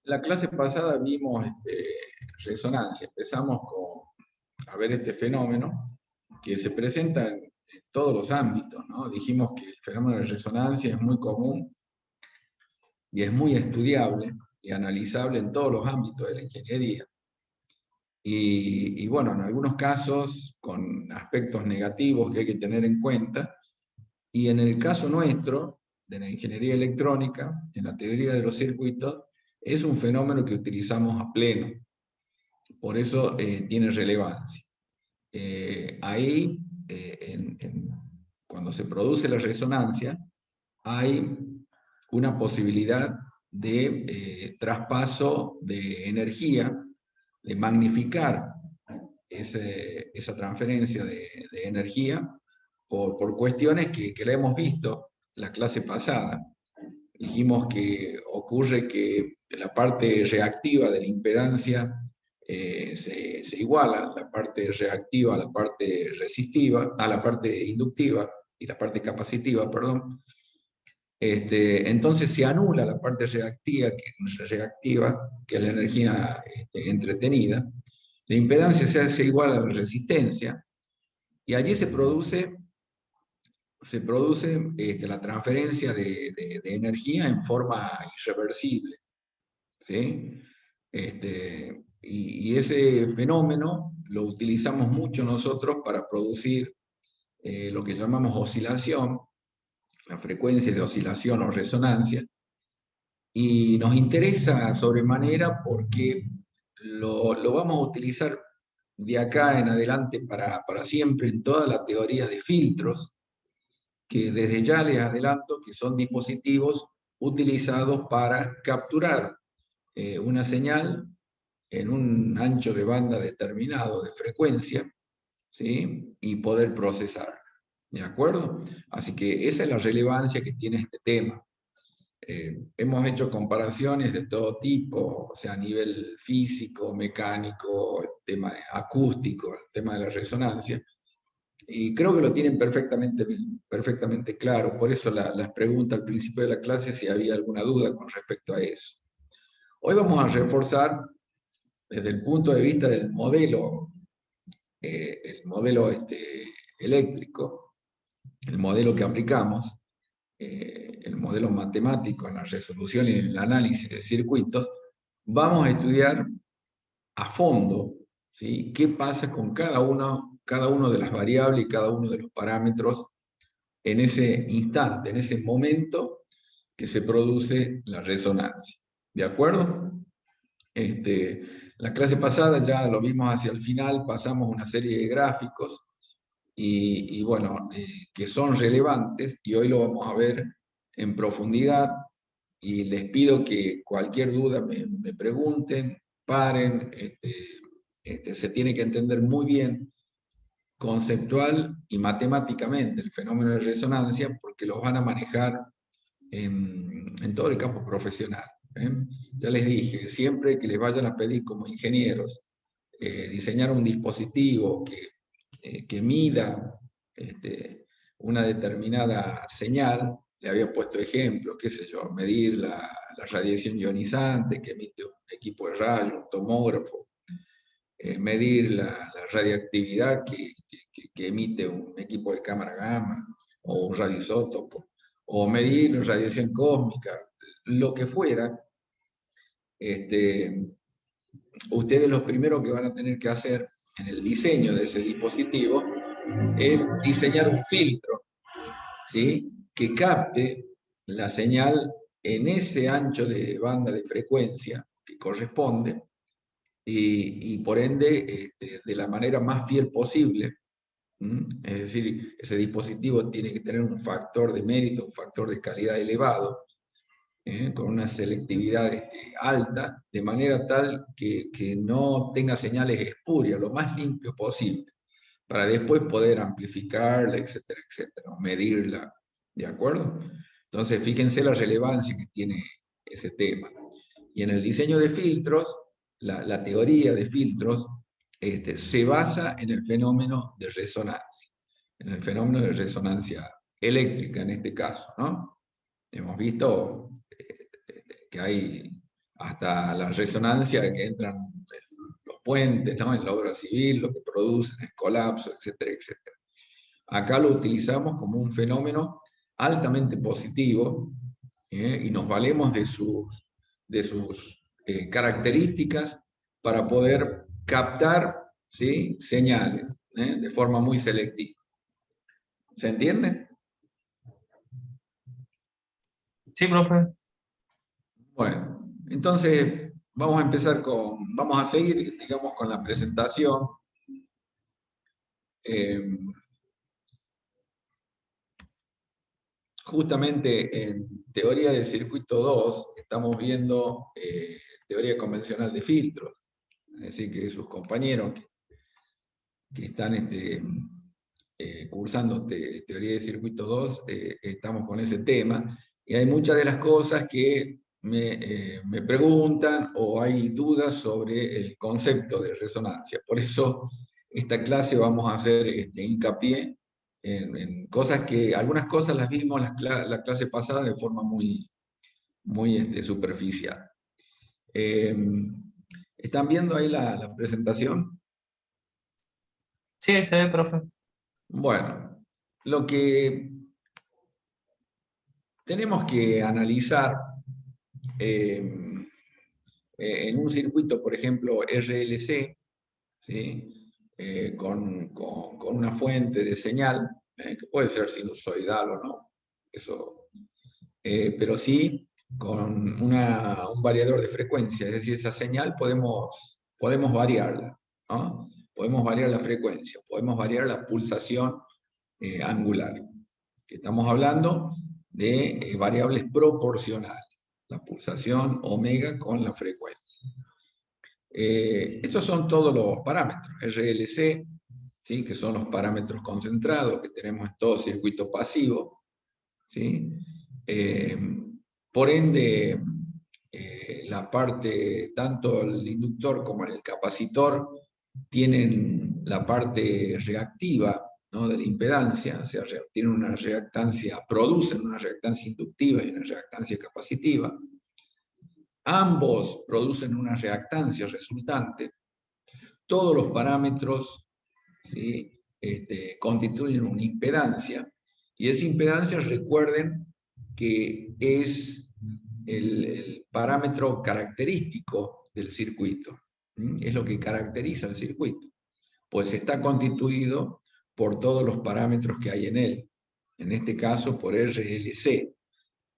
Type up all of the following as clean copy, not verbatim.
La clase pasada vimos resonancia. Empezamos a ver este fenómeno que se presenta en todos los ámbitos, ¿no? Dijimos que el fenómeno de resonancia es muy común y es muy estudiable y analizable en todos los ámbitos de la ingeniería. Y bueno, en algunos casos con aspectos negativos que hay que tener en cuenta. Y en el caso nuestro, de la ingeniería electrónica, en la teoría de los circuitos, es un fenómeno que utilizamos a pleno. Por eso tiene relevancia. Ahí, cuando se produce la resonancia, hay una posibilidad de traspaso de energía, de magnificar esa transferencia de energía por cuestiones que la hemos visto la clase pasada. Dijimos que ocurre que la parte reactiva de la impedancia se iguala, la parte reactiva a la parte resistiva, a la parte inductiva y la parte capacitiva, perdón. Entonces se anula la parte reactiva, que es la energía entretenida. La impedancia se hace igual a la resistencia y allí se produce la transferencia de energía en forma irreversible, ¿sí? Y ese fenómeno lo utilizamos mucho nosotros para producir lo que llamamos oscilación, la frecuencia de oscilación o resonancia, y nos interesa sobremanera porque lo vamos a utilizar de acá en adelante para siempre en toda la teoría de filtros, que desde ya les adelanto que son dispositivos utilizados para capturar una señal en un ancho de banda determinado de frecuencia, ¿sí? Y poder procesar. ¿De acuerdo? Así que esa es la relevancia que tiene este tema. Hemos hecho comparaciones de todo tipo, o sea, a nivel físico, mecánico, el tema acústico, el tema de la resonancia, y creo que lo tienen perfectamente claro. Por eso las preguntas al principio de la clase si había alguna duda con respecto a eso. Hoy vamos a reforzar desde el punto de vista del modelo, el modelo eléctrico, el modelo que aplicamos, el modelo matemático en la resolución y en el análisis de circuitos. Vamos a estudiar a fondo, ¿sí? ¿Qué pasa con cada uno de las variables y cada uno de los parámetros en ese instante, en ese momento que se produce la resonancia? ¿De acuerdo? La clase pasada ya lo vimos hacia el final, pasamos una serie de gráficos y bueno, que son relevantes, y hoy lo vamos a ver en profundidad, y les pido que cualquier duda me pregunten, paren. Se tiene que entender muy bien conceptual y matemáticamente el fenómeno de resonancia, porque los van a manejar en todo el campo profesional. Ya les dije, siempre que les vayan a pedir como ingenieros diseñar un dispositivo que mida una determinada señal, le había puesto ejemplos, qué sé yo, medir la radiación ionizante que emite un equipo de rayos, un tomógrafo, medir la radiactividad que emite un equipo de cámara gamma o un radioisótopo, o medir radiación cósmica, lo que fuera. Ustedes lo primero que van a tener que hacer en el diseño de ese dispositivo es diseñar un filtro, ¿sí? Que capte la señal en ese ancho de banda de frecuencia que corresponde, y por ende de la manera más fiel posible. Es decir, ese dispositivo tiene que tener un factor de mérito, un factor de calidad elevado, con una selectividad alta, de manera tal que no tenga señales espurias, lo más limpio posible, para después poder amplificarla, etcétera, etcétera, medirla. ¿De acuerdo? Entonces, fíjense la relevancia que tiene ese tema. Y en el diseño de filtros, la teoría de filtros se basa en el fenómeno de resonancia, en el fenómeno de resonancia eléctrica en este caso, ¿no? Hemos visto que hay hasta la resonancia que entran los puentes, ¿no? En la obra civil, lo que producen es colapso, etcétera, etcétera. Acá lo utilizamos como un fenómeno altamente positivo, y nos valemos de sus características para poder captar, ¿sí?, señales, de forma muy selectiva. ¿Se entiende? Sí, profe. Bueno, entonces vamos a seguir, digamos, con la presentación. Eh, Justamente en teoría de circuito 2 estamos viendo teoría convencional de filtros. Es decir, que sus compañeros que están cursando teoría de circuito 2, estamos con ese tema, y hay muchas de las cosas que me preguntan o hay dudas sobre el concepto de resonancia. Por eso esta clase vamos a hacer hincapié en cosas que, algunas cosas las vimos la clase pasada de forma muy, muy superficial. ¿Están viendo ahí la presentación? Sí, se ve, profe. Bueno, lo que tenemos que analizar eh, en un circuito, por ejemplo, RLC, ¿sí?, con una fuente de señal, que puede ser sinusoidal o no, eso, pero sí con un variador de frecuencia, es decir, esa señal podemos variarla, ¿no? Podemos variar la frecuencia, podemos variar la pulsación angular, que estamos hablando de variables proporcionales, la pulsación omega con la frecuencia. Estos son todos los parámetros, RLC, ¿sí?, que son los parámetros concentrados que tenemos en todo circuito pasivo, ¿sí? Por ende, la parte, tanto el inductor como el capacitor, tienen la parte reactiva, ¿no?, de la impedancia, o sea, tienen una reactancia, producen una reactancia inductiva y una reactancia capacitiva. Ambos producen una reactancia resultante. Todos los parámetros, ¿sí?, constituyen una impedancia, y esa impedancia, recuerden que es el parámetro característico del circuito, es lo que caracteriza el circuito, pues está constituido por todos los parámetros que hay en él, en este caso por RLC,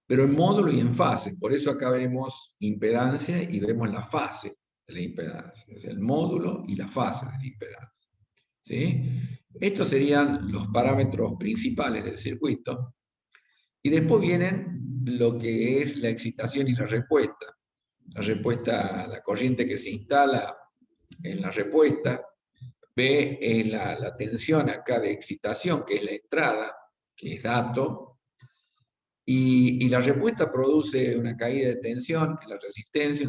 pero en módulo y en fase. Por eso acá vemos impedancia y vemos la fase de la impedancia, es el módulo y la fase de la impedancia, ¿sí? Estos serían los parámetros principales del circuito. Y después vienen lo que es la excitación y la respuesta. La respuesta, la corriente que se instala en la respuesta, B es la tensión acá de excitación, que es la entrada, que es dato, y la respuesta produce una caída de tensión en la resistencia,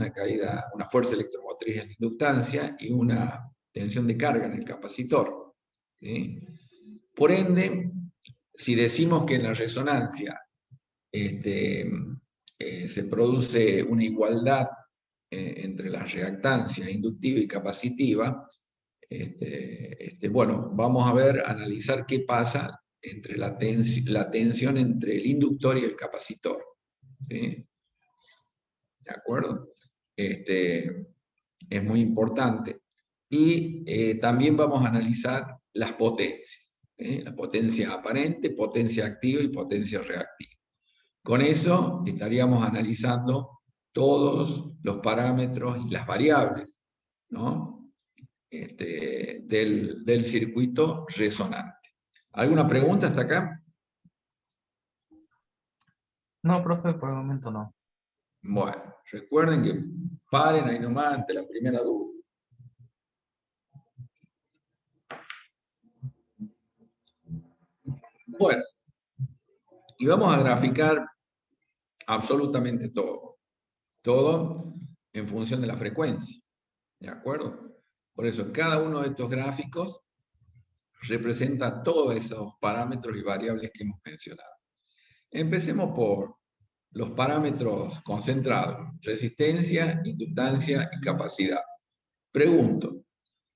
una fuerza electromotriz en la inductancia y una tensión de carga en el capacitor, ¿sí? Por ende, si decimos que en la resonancia se produce una igualdad entre la reactancia inductiva y capacitiva, bueno, vamos a analizar qué pasa entre la tensión entre el inductor y el capacitor, ¿sí? ¿De acuerdo? Es muy importante. Y también vamos a analizar las potencias, ¿sí? La potencia aparente, potencia activa y potencia reactiva. Con eso estaríamos analizando todos los parámetros y las variables, ¿no?, del circuito resonante. ¿Alguna pregunta hasta acá? No, profe, por el momento no. Bueno, recuerden que paren ahí nomás ante la primera duda. Bueno, y vamos a graficar absolutamente todo. Todo en función de la frecuencia. ¿De acuerdo? Por eso, cada uno de estos gráficos representa todos esos parámetros y variables que hemos mencionado. Empecemos los parámetros concentrados, resistencia, inductancia y capacidad. Pregunto,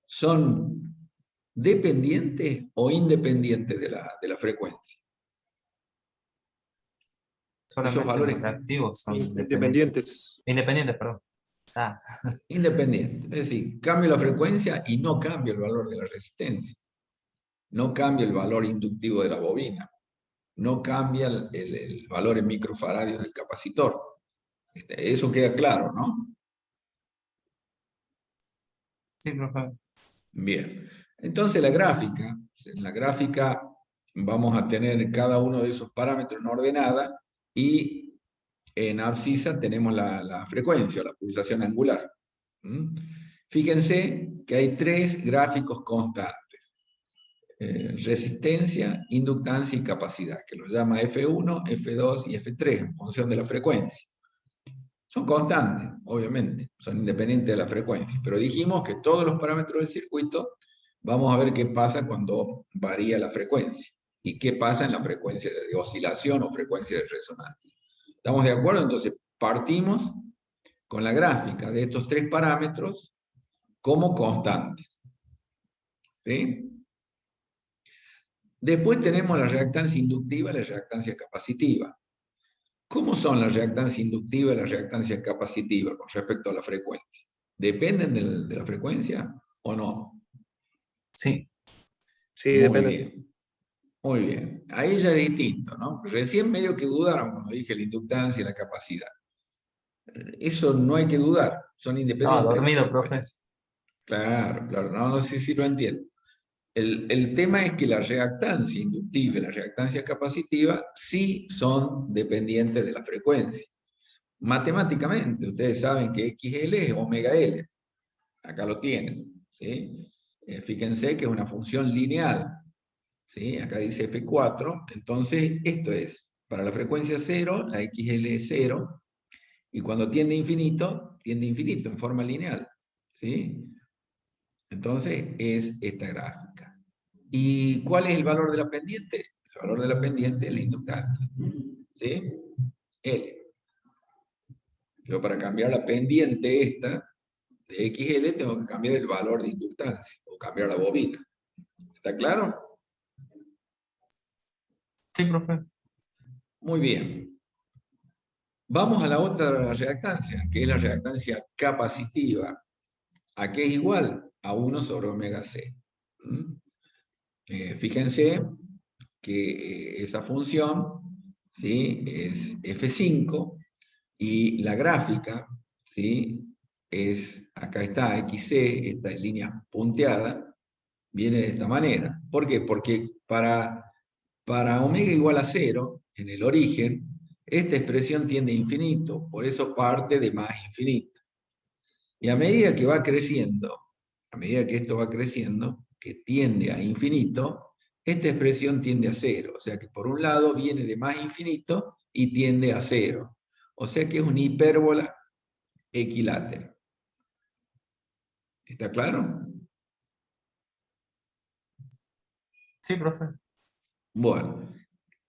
¿son dependientes o independientes de la frecuencia? Esos Solamente valores los reactivos son independientes. Independientes. Independientes, perdón. Ah, independientes. Es decir, cambio la frecuencia y no cambia el valor de la resistencia. No cambia el valor inductivo de la bobina. No cambia el valor en microfaradios del capacitor. Eso queda claro, ¿no? sí, profe. Bien. Entonces en la gráfica vamos a tener cada uno de esos parámetros en ordenada y en abscisa tenemos la frecuencia, la pulsación angular. ¿Mm? Fíjense que hay tres gráficos constantes. Resistencia, inductancia y capacidad, que los llama F1, F2 y F3 en función de la frecuencia. Son constantes, obviamente, son independientes de la frecuencia, pero dijimos que todos los parámetros del circuito vamos a ver qué pasa cuando varía la frecuencia y qué pasa en la frecuencia de oscilación o frecuencia de resonancia. ¿Estamos de acuerdo? Entonces, partimos con la gráfica de estos tres parámetros como constantes. ¿Sí? Después tenemos la reactancia inductiva y la reactancia capacitiva. ¿Cómo son la reactancia inductiva y la reactancia capacitiva con respecto a la frecuencia? ¿Dependen de la frecuencia o no? Sí, Sí, Muy depende. bien. Muy bien. Ahí ya es distinto, ¿no? Recién medio que dudaron cuando dije la inductancia y la capacidad. Eso no hay que dudar, son estaba independientes de la dormido, profe. frecuencia. Claro, claro, no sé si lo entiendo. El tema es que la reactancia inductiva y la reactancia capacitiva sí son dependientes de la frecuencia. Matemáticamente, ustedes saben que XL es omega L. Acá lo tienen. ¿Sí? Fíjense que es una función lineal. ¿Sí? Acá dice F4. Entonces, esto es, para la frecuencia 0, la XL es 0. Y cuando tiende a infinito en forma lineal. ¿Sí? Entonces, es esta gráfica. ¿Y cuál es el valor de la pendiente? El valor de la pendiente es la inductancia. ¿Sí? L. Yo para cambiar la pendiente esta de XL tengo que cambiar el valor de inductancia o cambiar la bobina. ¿Está claro? Sí, profe. Muy bien. Vamos a la otra reactancia, que es la reactancia capacitiva. ¿A qué es igual? A 1 sobre omega C. ¿Mm? Fíjense que esa función, ¿sí?, es F5 y la gráfica, ¿sí?, acá está XC, esta línea punteada, viene de esta manera. ¿Por qué? Porque para omega igual a 0, en el origen, esta expresión tiende a infinito, por eso parte de más infinito. Y a medida que va creciendo, a medida que esto va creciendo, que tiende a infinito, esta expresión tiende a 0. O sea que por un lado viene de más infinito y tiende a 0. O sea que es una hipérbola equilátera. ¿Está claro? Sí, profe. Bueno,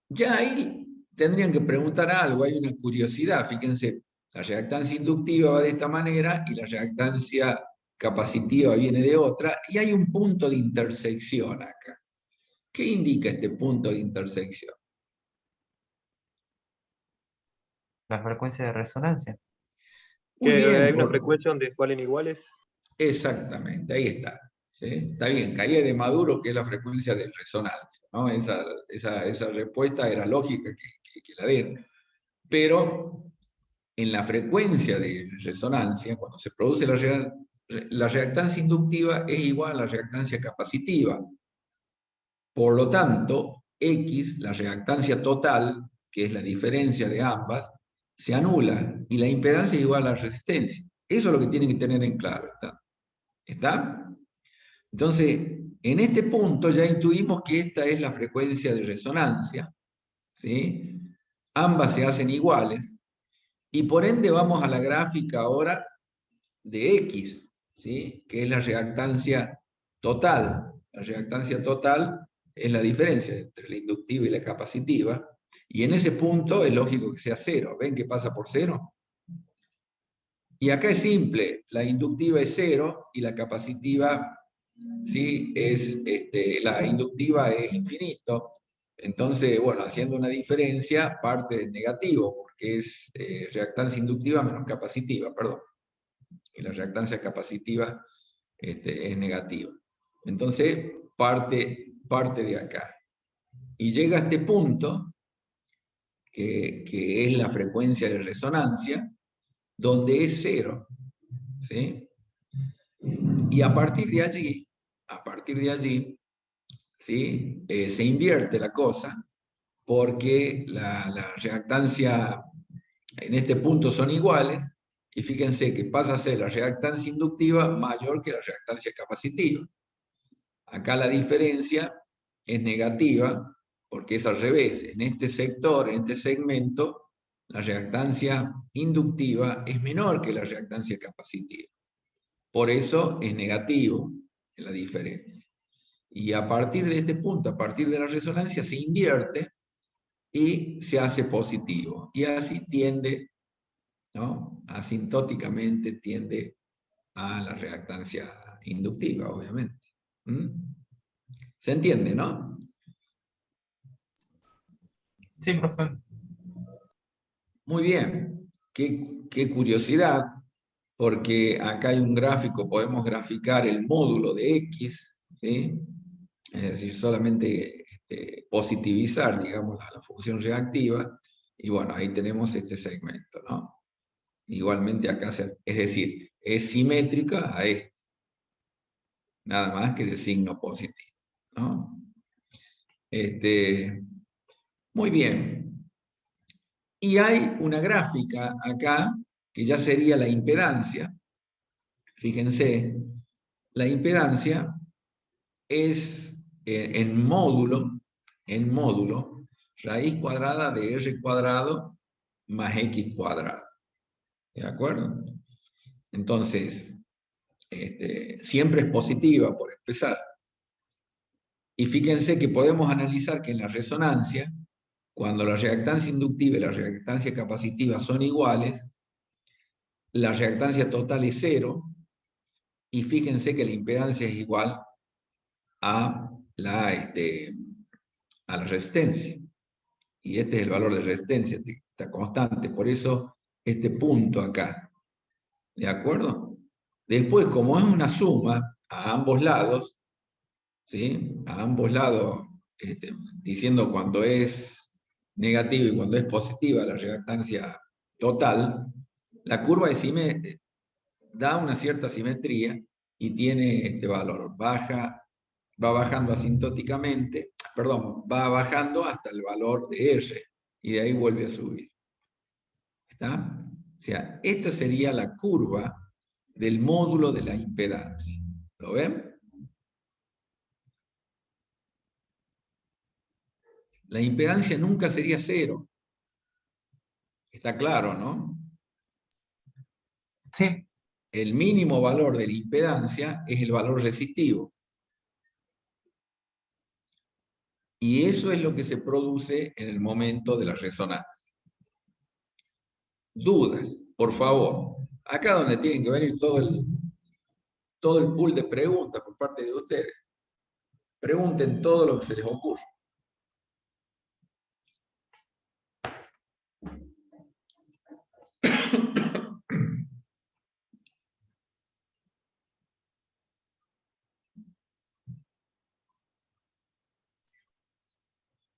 ya ahí tendrían que preguntar algo, hay una curiosidad, fíjense, la reactancia inductiva va de esta manera y la reactancia capacitiva viene de otra, y hay un punto de intersección acá. ¿Qué indica este punto de intersección? La frecuencia de resonancia. Muy Que bien, hay una frecuencia donde valen iguales. exactamente, ahí está. ¿Sí? Está bien, caía de Maduro, que es la frecuencia de resonancia, ¿no? Esa respuesta era lógica que la den. Pero en la frecuencia de resonancia, cuando se produce la reactancia inductiva es igual a la reactancia capacitiva. Por lo tanto, X, la reactancia total, que es la diferencia de ambas, se anula y la impedancia es igual a la resistencia. Eso es lo que tienen que tener en claro. ¿Está? ¿Está? Entonces, en este punto ya intuimos que esta es la frecuencia de resonancia. ¿Sí? Ambas se hacen iguales. Y por ende vamos a la gráfica ahora de X, ¿sí?, que es la reactancia total. La reactancia total es la diferencia entre la inductiva y la capacitiva. Y en ese punto es lógico que sea 0. ¿Ven que pasa por 0? Y acá es simple, la inductiva es 0 y la capacitiva, ¿sí? La inductiva es infinito. Entonces, bueno, haciendo una diferencia, parte del negativo, porque es reactancia inductiva menos capacitiva, perdón. Y la reactancia capacitiva es negativa. Entonces, parte de acá. Y llega a este punto, que es la frecuencia de resonancia, donde es 0. ¿Sí? Y a partir de allí, ¿sí? Se invierte la cosa, porque la reactancia en este punto son iguales, y fíjense que pasa a ser la reactancia inductiva mayor que la reactancia capacitiva. Acá la diferencia es negativa, porque es al revés. En este sector, en este segmento, la reactancia inductiva es menor que la reactancia capacitiva. Por eso es negativo la diferencia. Y a partir de este punto, a partir de la resonancia, se invierte y se hace positivo. Y así tiende, ¿no? Asintóticamente tiende a la reactancia inductiva, obviamente. ¿Mm? ¿Se entiende, no? Sí, profe. Muy bien. Qué curiosidad, porque acá hay un gráfico, podemos graficar el módulo de X, ¿sí? Es decir, solamente positivizar, digamos, la función reactiva, y bueno, ahí tenemos este segmento, ¿no? Igualmente acá, es decir, es simétrica a este, nada más que de signo positivo, ¿no? Muy bien. Y hay una gráfica acá, que ya sería la impedancia. Fíjense, la impedancia es en módulo, raíz cuadrada de r cuadrado más x cuadrado. ¿De acuerdo? Entonces, siempre es positiva por empezar. Y fíjense que podemos analizar que en la resonancia, cuando la reactancia inductiva y la reactancia capacitiva son iguales, la reactancia total es 0, y fíjense que la impedancia es igual a la resistencia. Y este es el valor de resistencia, está constante. Por eso este punto acá. ¿De acuerdo? Después, como es una suma a ambos lados, ¿sí? A ambos lados, diciendo cuando es negativa y cuando es positiva la reactancia total, la curva da una cierta simetría y tiene este valor. Va bajando asintóticamente, perdón, va bajando hasta el valor de R, y de ahí vuelve a subir. ¿Está? O sea, esta sería la curva del módulo de la impedancia. ¿Lo ven? La impedancia nunca sería 0. Está claro, ¿no? Sí. El mínimo valor de la impedancia es el valor resistivo. Y eso es lo que se produce en el momento de la resonancia. Dudas, por favor. Acá donde tienen que venir todo el pool de preguntas por parte de ustedes. Pregunten todo lo que se les ocurra.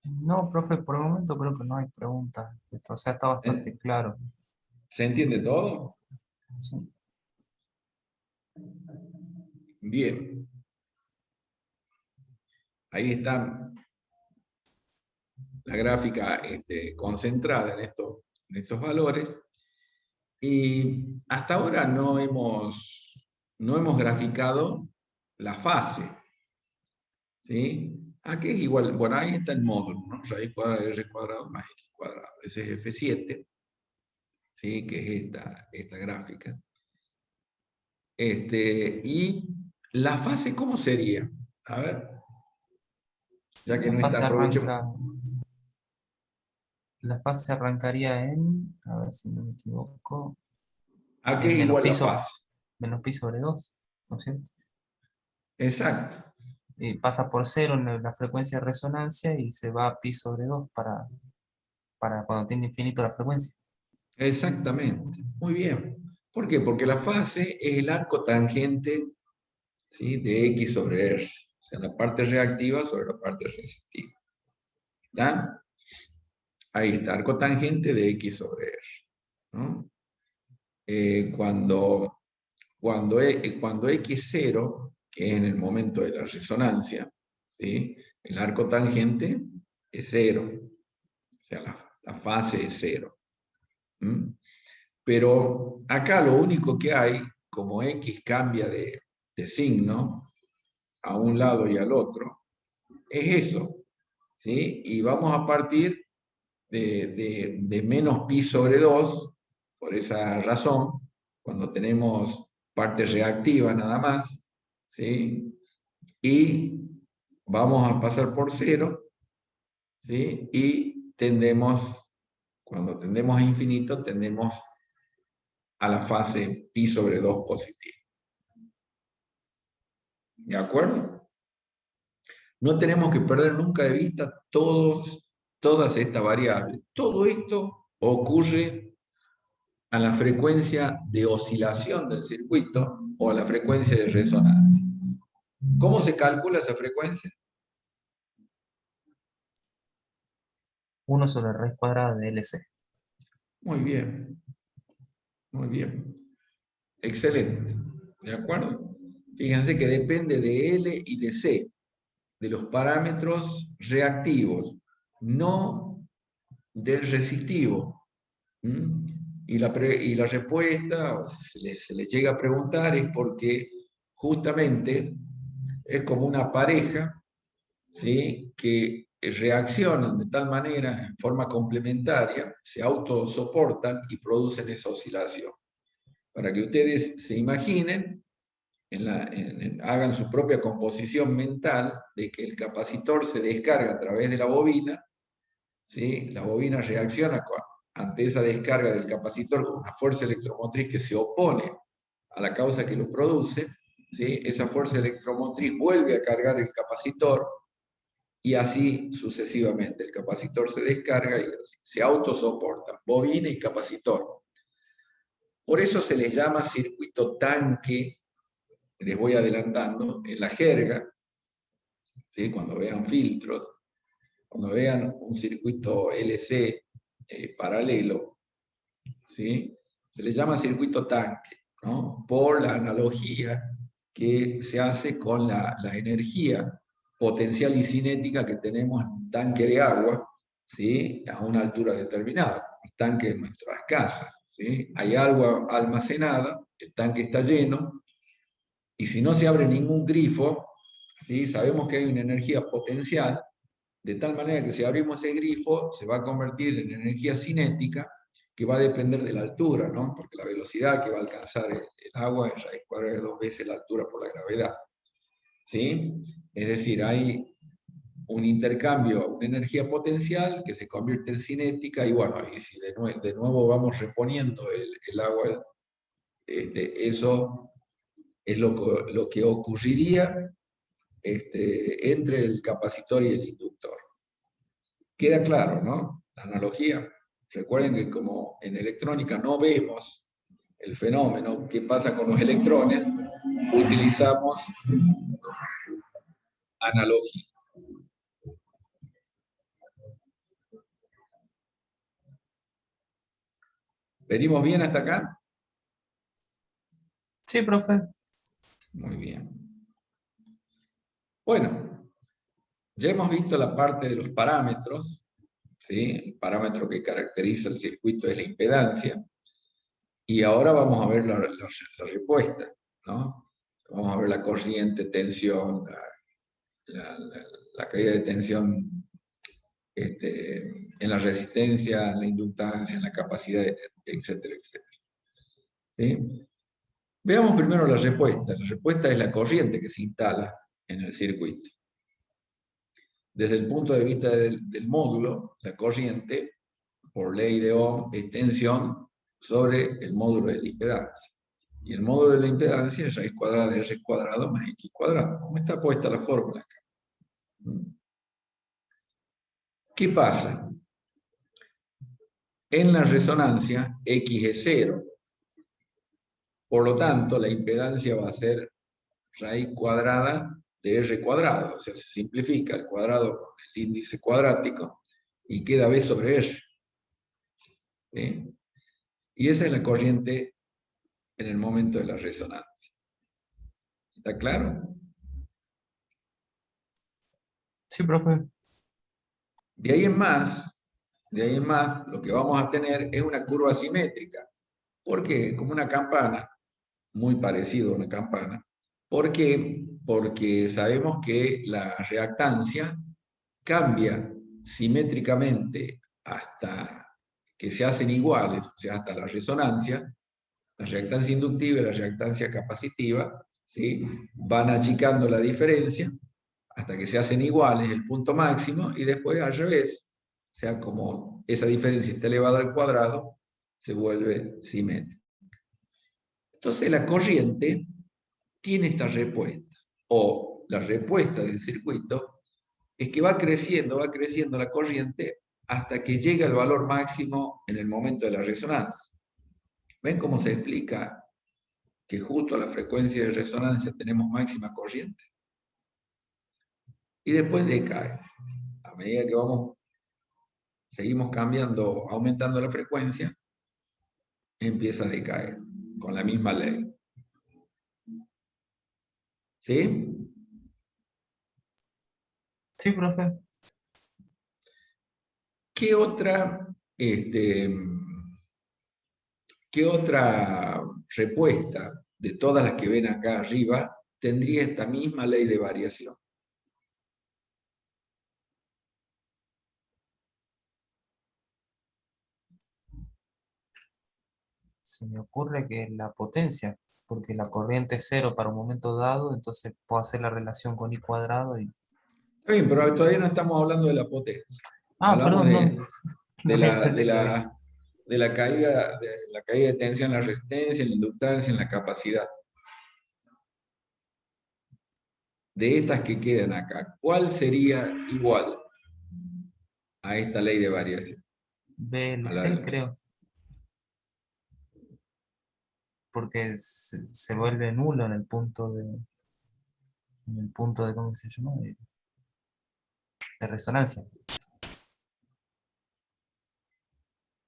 No, profe, por el momento creo que no hay preguntas. Esto, o sea, está bastante claro. ¿Se entiende todo? Sí. Bien. Ahí está la gráfica concentrada en estos valores. Y hasta ahora no hemos graficado la fase. ¿Sí? Aquí es igual, bueno, ahí está el módulo, ¿no? Raíz cuadrada de r cuadrado más x cuadrado. Ese es F7, ¿sí? Que es esta gráfica. Y la fase, ¿cómo sería? A ver. Ya que no La está, fase aprovechemos. arranca. La fase arrancaría en, a ver si no me equivoco, ¿A qué en es igual la fase? menos pi sobre 2, ¿no es cierto? Exacto, Y pasa por cero en la frecuencia de resonancia y se va a pi sobre 2 para cuando tiende infinito la frecuencia. exactamente. Muy bien. ¿Por qué? Porque la fase es el arco tangente, ¿sí?, de X sobre R. O sea, la parte reactiva sobre la parte resistiva. ¿Está? Ahí está, arco tangente de X sobre R, ¿no? Cuando X0, que es en el momento de la resonancia, ¿sí?, el arco tangente es 0. O sea, la fase es 0. ¿Mm? Pero acá lo único que hay, como X cambia de signo a un lado y al otro, es eso, ¿sí? Y vamos a partir de menos pi sobre 2, por esa razón, cuando tenemos parte reactiva nada más, ¿sí? Y vamos a pasar por 0, ¿sí? Y cuando tendemos a infinito, tendemos a la fase pi sobre 2 positiva. ¿De acuerdo? No tenemos que perder nunca de vista todas estas variables. Todo esto ocurre a la frecuencia de oscilación del circuito o a la frecuencia de resonancia. ¿Cómo se calcula esa frecuencia? 1 sobre raíz cuadrada de LC. Muy bien, muy bien. Excelente. ¿De acuerdo? Fíjense que depende de L y de C, de los parámetros reactivos, no del resistivo. ¿Mm? Y la respuesta, o se les llega a preguntar, es porque justamente es como una pareja, ¿sí?, que reaccionan de tal manera, en forma complementaria, se autosoportan y producen esa oscilación. Para que ustedes se imaginen, hagan su propia composición mental de que el capacitor se descarga a través de la bobina, ¿sí? La bobina reacciona ante esa descarga del capacitor con una fuerza electromotriz que se opone a la causa que lo produce, ¿sí? Esa fuerza electromotriz vuelve a cargar el capacitor y así sucesivamente. El capacitor se descarga y se autosoportan, bobina y capacitor. Por eso se les llama circuito tanque, les voy adelantando, en la jerga, ¿sí?, cuando vean filtros, cuando vean un circuito LC paralelo, ¿sí?, se le llama circuito tanque, ¿no?, por la analogía que se hace con la energía potencial y cinética que tenemos en un tanque de agua, ¿sí?, a una altura determinada, el tanque de nuestras casas, ¿sí? Hay agua almacenada, el tanque está lleno, y si no se abre ningún grifo, ¿sí?, sabemos que hay una energía potencial, de tal manera que si abrimos ese grifo se va a convertir en energía cinética, que va a depender de la altura, ¿no?, porque la velocidad que va a alcanzar el agua es raíz cuadrada de 2 veces la altura por la gravedad, ¿sí? Es decir, hay un intercambio, una energía potencial que se convierte en cinética, y bueno, y si de nuevo vamos reponiendo el agua, eso es lo que ocurriría entre el capacitor y el inductor. Queda claro, ¿no?, la analogía. Recuerden que como en electrónica no vemos el fenómeno, qué pasa con los electrones, utilizamos analogía. ¿Venimos bien hasta acá? Sí, profe. Muy bien. Bueno, ya hemos visto la parte de los parámetros, ¿sí? El parámetro que caracteriza el circuito es la impedancia. Y ahora vamos a ver la respuesta, ¿no? Vamos a ver la corriente, tensión, la caída de tensión en la resistencia, en la inductancia, en la capacidad, etcétera, etcétera. ¿Sí? Veamos primero la respuesta. La respuesta es la corriente que se instala en el circuito. Desde el punto de vista del módulo, la corriente por ley de Ohm, es tensión sobre el módulo de la impedancia. Y el módulo de la impedancia es raíz cuadrada de R cuadrado más X cuadrado. ¿Cómo está puesta la fórmula acá? ¿Qué pasa? En la resonancia, X es 0. Por lo tanto, la impedancia va a ser raíz cuadrada de R cuadrado. O sea, se simplifica el cuadrado con el índice cuadrático y queda B sobre R. ¿Sí? Y esa es la corriente en el momento de la resonancia. ¿Está claro? Sí, profe. De ahí en más, lo que vamos a tener es una curva simétrica. ¿Por qué? Como una campana, muy parecido a una campana. ¿Por qué? Porque sabemos que la reactancia cambia simétricamente hasta que se hacen iguales, o sea, hasta la resonancia. La reactancia inductiva y la reactancia capacitiva, ¿sí? Van achicando la diferencia hasta que se hacen iguales, el punto máximo, y después al revés, o sea, como esa diferencia está elevada al cuadrado, se vuelve simétrica. Entonces la corriente tiene esta respuesta, o la respuesta del circuito es que va creciendo la corriente hasta que llega al valor máximo en el momento de la resonancia. ¿Ven cómo se explica que justo a la frecuencia de resonancia tenemos máxima corriente? Y después decae. A medida que seguimos cambiando, aumentando la frecuencia, empieza a decaer con la misma ley. ¿Sí? Sí, profe. ¿Qué otra, qué otra respuesta de todas las que ven acá arriba tendría esta misma ley de variación? Se me ocurre que la potencia, porque la corriente es cero para un momento dado, entonces puedo hacer la relación con I cuadrado y... Está bien, pero todavía no estamos hablando de la potencia. Ah, Hablamos perdón, no. de No había la, de pensado en esto. la, de la caída de tensión en la resistencia, en la inductancia, en la capacidad. De estas que quedan acá, ¿cuál sería igual a esta ley de variación? VLC, creo, porque se vuelve nulo en el punto de, ¿cómo se llama? De resonancia.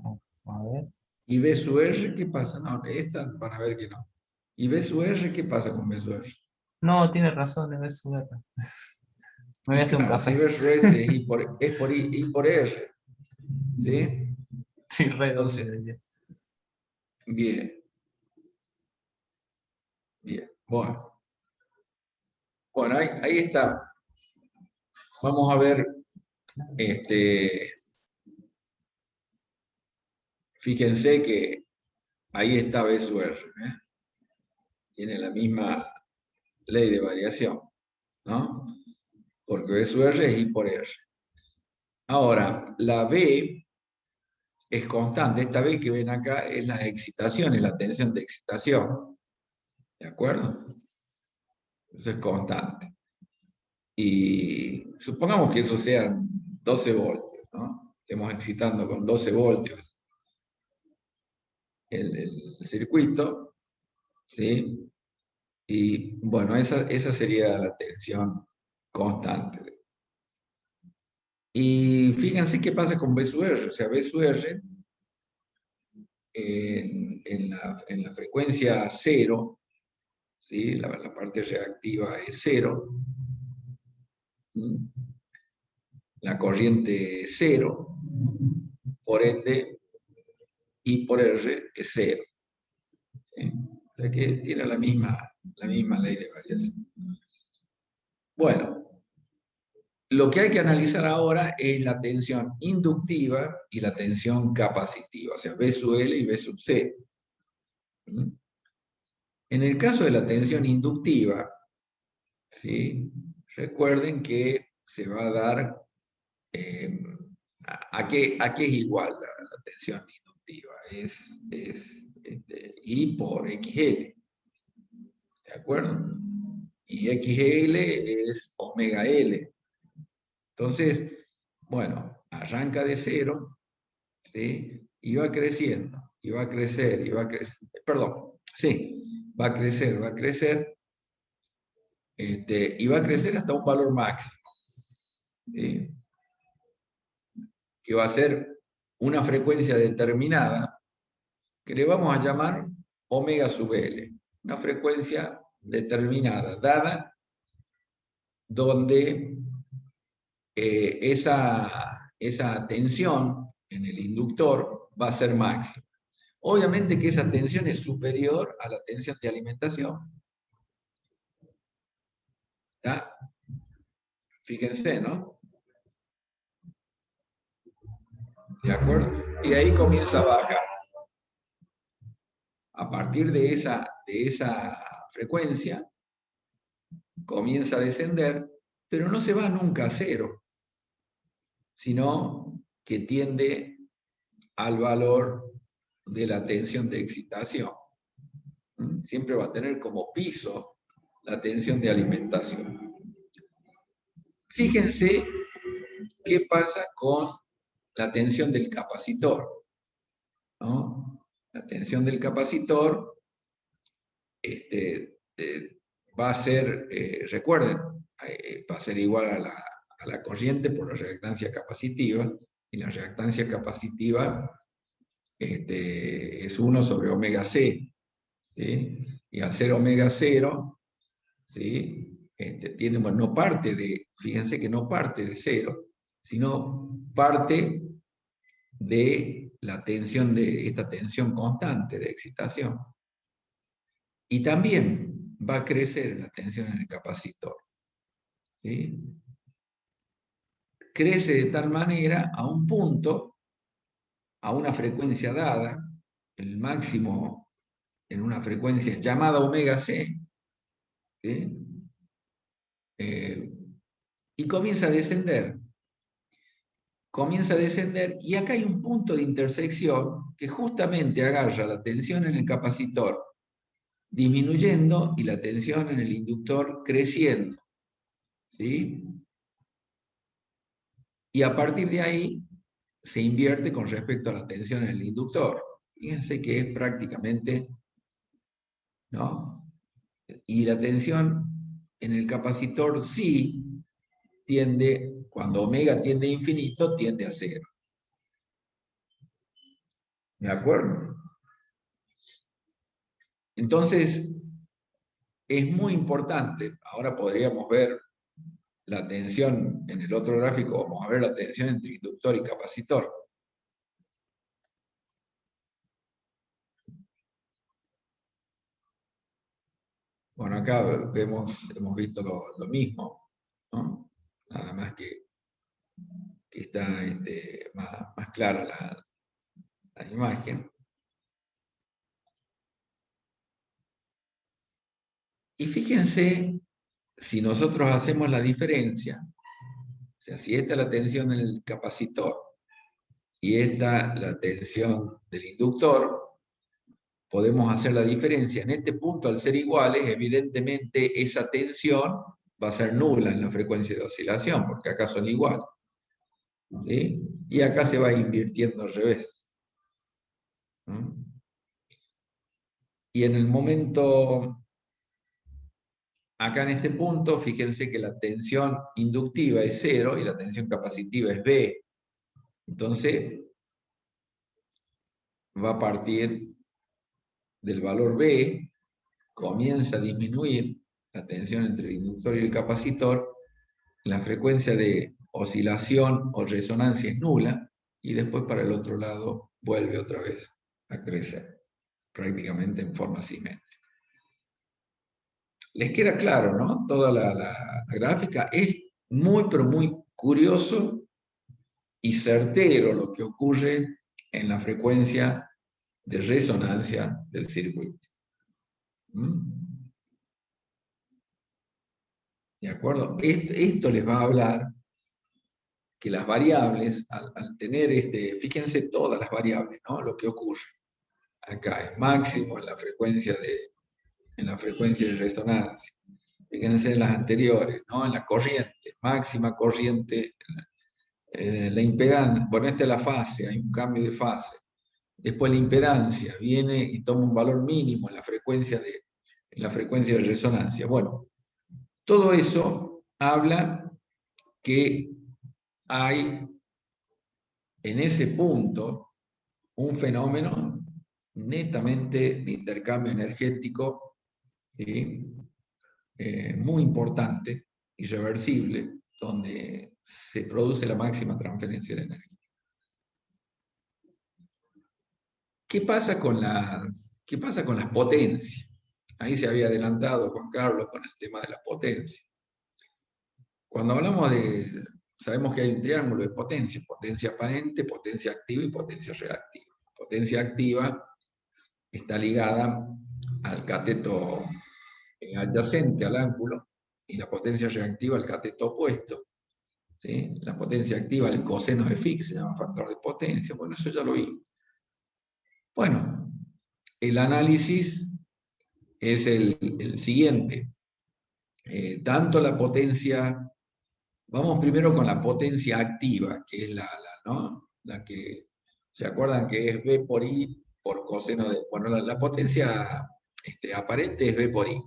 Oh, a ver. ¿Y B sub R qué pasa? No, esta van a ver que no. ¿Y B sub R qué pasa con B sub R? No, tiene razón, es su guerra. Me voy a Y hacer un claro, si café. B sub S es I por R. ¿Sí? Sí, re doble Entonces, de ella. bien, bien. Bueno, ahí está. Vamos a ver, fíjense que ahí está B sub R. Tiene la misma ley de variación, ¿no? Porque B sub R es I por R. Ahora, la B es constante. Esta B que ven acá es la excitación, es la tensión de excitación. ¿De acuerdo? Eso es constante. Y supongamos que eso sean 12 voltios, ¿no? Estemos excitando con 12 voltios el circuito, ¿sí? Y bueno, esa sería la tensión constante. Y fíjense qué pasa con B sub R. O sea, B sub R en la frecuencia 0, ¿sí? La parte reactiva es 0, la corriente es 0, por ende I por R es 0. ¿Sí? O sea que tiene la misma ley de variación. Bueno, lo que hay que analizar ahora es la tensión inductiva y la tensión capacitiva, o sea, B sub L y B sub C. En el caso de la tensión inductiva, ¿sí? Recuerden que se va a dar, ¿a qué es igual la tensión inductiva, es I por XL, ¿de acuerdo? Y XL es omega L. Entonces, bueno, arranca de 0, ¿sí? Y va creciendo, y va a crecer, y va a crecer, perdón, sí, va a crecer, y va a crecer hasta un valor máximo, ¿sí? Que va a ser una frecuencia determinada, que le vamos a llamar omega sub L, una frecuencia determinada, dada, donde esa tensión en el inductor va a ser máxima. Obviamente que esa tensión es superior a la tensión de alimentación. ¿Está? Fíjense, ¿no? ¿De acuerdo? Y de ahí comienza a bajar. A partir de esa frecuencia, comienza a descender, pero no se va nunca a 0, sino que tiende al valor de la tensión de excitación. Siempre va a tener como piso la tensión de alimentación. Fíjense qué pasa con la tensión del capacitor, ¿no? La tensión del capacitor va a ser, recuerden, va a ser igual a la corriente por la reactancia capacitiva, y la reactancia capacitiva es 1 sobre omega C, ¿sí? Y al ser omega 0, ¿sí? No parte de, fíjense que no parte de 0, sino parte de la tensión, de esta tensión constante de excitación. Y también va a crecer la tensión en el capacitor, ¿sí? Crece de tal manera a un punto, a una frecuencia dada, el máximo en una frecuencia llamada omega C, ¿sí? Y comienza a descender. Comienza a descender y acá hay un punto de intersección que justamente agarra la tensión en el capacitor disminuyendo y la tensión en el inductor creciendo, ¿sí? Y a partir de ahí se invierte con respecto a la tensión en el inductor. Fíjense que es prácticamente, ¿no? Y la tensión en el capacitor sí tiende, cuando omega tiende a infinito, tiende a 0. ¿De acuerdo? Entonces, es muy importante, ahora podríamos ver la tensión en el otro gráfico, vamos a ver la tensión entre inductor y capacitor. Bueno, acá hemos visto lo mismo, ¿no? Nada más que está más clara la imagen. Y fíjense, si nosotros hacemos la diferencia, o sea, si esta es la tensión en el capacitor y esta la tensión del inductor, podemos hacer la diferencia. En este punto, al ser iguales, evidentemente esa tensión va a ser nula en la frecuencia de oscilación, porque acá son iguales, ¿sí? Y acá se va invirtiendo al revés. Y en el momento, acá en este punto, fíjense que la tensión inductiva es 0 y la tensión capacitiva es B. Entonces, va a partir del valor B, comienza a disminuir la tensión entre el inductor y el capacitor, la frecuencia de oscilación o resonancia es nula, y después para el otro lado vuelve otra vez a crecer, prácticamente en forma simétrica. Les queda claro, ¿no? Toda la gráfica es muy, pero muy curioso y certero lo que ocurre en la frecuencia de resonancia del circuito. ¿De acuerdo? Esto les va a hablar que las variables, al tener, fíjense todas las variables, ¿no? Lo que ocurre. Acá es máximo en la frecuencia de resonancia. Fíjense en las anteriores, ¿no? En la corriente, máxima corriente, la impedancia, bueno, esta es la fase, hay un cambio de fase. Después la impedancia viene y toma un valor mínimo en la frecuencia de resonancia. Bueno, todo eso habla que hay en ese punto un fenómeno netamente de intercambio energético, ¿sí? Muy importante, irreversible, donde se produce la máxima transferencia de energía. ¿Qué pasa con las potencias? Ahí se había adelantado Juan Carlos con el tema de la potencia. Cuando hablamos sabemos que hay un triángulo de potencia aparente, potencia activa y potencia reactiva. Potencia activa está ligada al cateto adyacente al ángulo y la potencia reactiva al cateto opuesto. ¿Sí? La potencia activa, el coseno de Fick, se llama factor de potencia. Bueno, eso ya lo vi. Bueno, el análisis es el siguiente. Tanto la potencia, vamos primero con la potencia activa, que es ¿no? La que, ¿se acuerdan que es B por I por coseno de, bueno, la potencia aparente es B por I,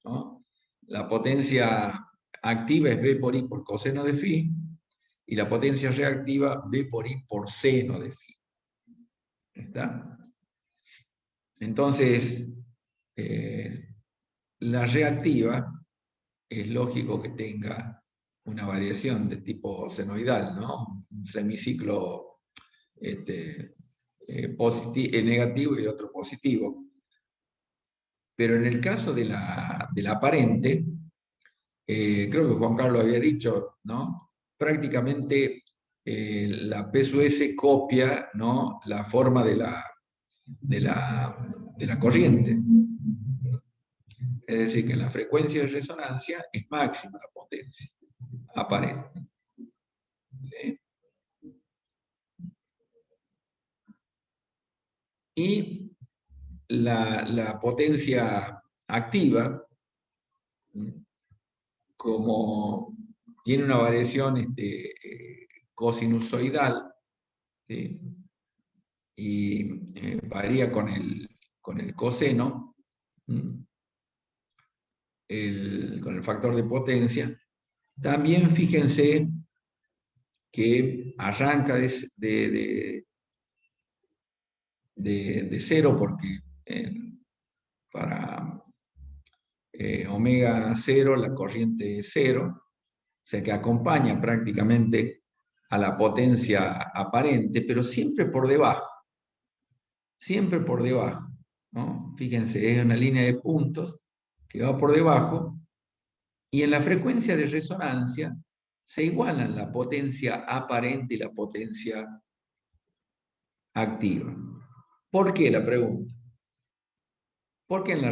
¿no? La potencia activa es B por I por coseno de phi, y la potencia reactiva B por I por seno de phi. ¿Está? Entonces, la reactiva es lógico que tenga una variación de tipo senoidal, ¿no? Un semiciclo negativo y otro positivo. Pero en el caso de la aparente, creo que Juan Carlos había dicho, ¿no? Prácticamente la P sub S copia, ¿no? La forma de la corriente. Es decir, que en la frecuencia de resonancia es máxima la potencia aparente. ¿Sí? Y la potencia activa, como tiene una variación cosinusoidal, ¿sí? Y varía con el coseno, con el factor de potencia, también fíjense que arranca de cero, porque para omega 0 la corriente es 0, o sea que acompaña prácticamente a la potencia aparente, pero siempre por debajo, ¿no? Fíjense, es una línea de puntos que va por debajo, y en la frecuencia de resonancia se igualan la potencia aparente y la potencia activa. ¿Por qué? La pregunta. ¿Por qué en la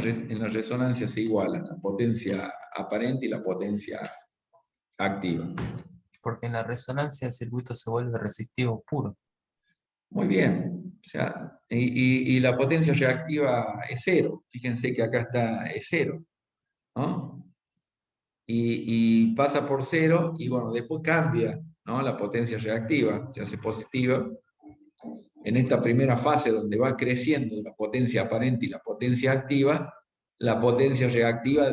resonancia se igualan la potencia aparente y la potencia activa? Porque en la resonancia el circuito se vuelve resistivo puro. Muy bien. O sea, y la potencia reactiva es 0. Fíjense que acá es 0, ¿no? Y pasa por 0 y bueno, después cambia, ¿no? La potencia reactiva, se hace positiva. En esta primera fase donde va creciendo la potencia aparente y la potencia activa, la potencia reactiva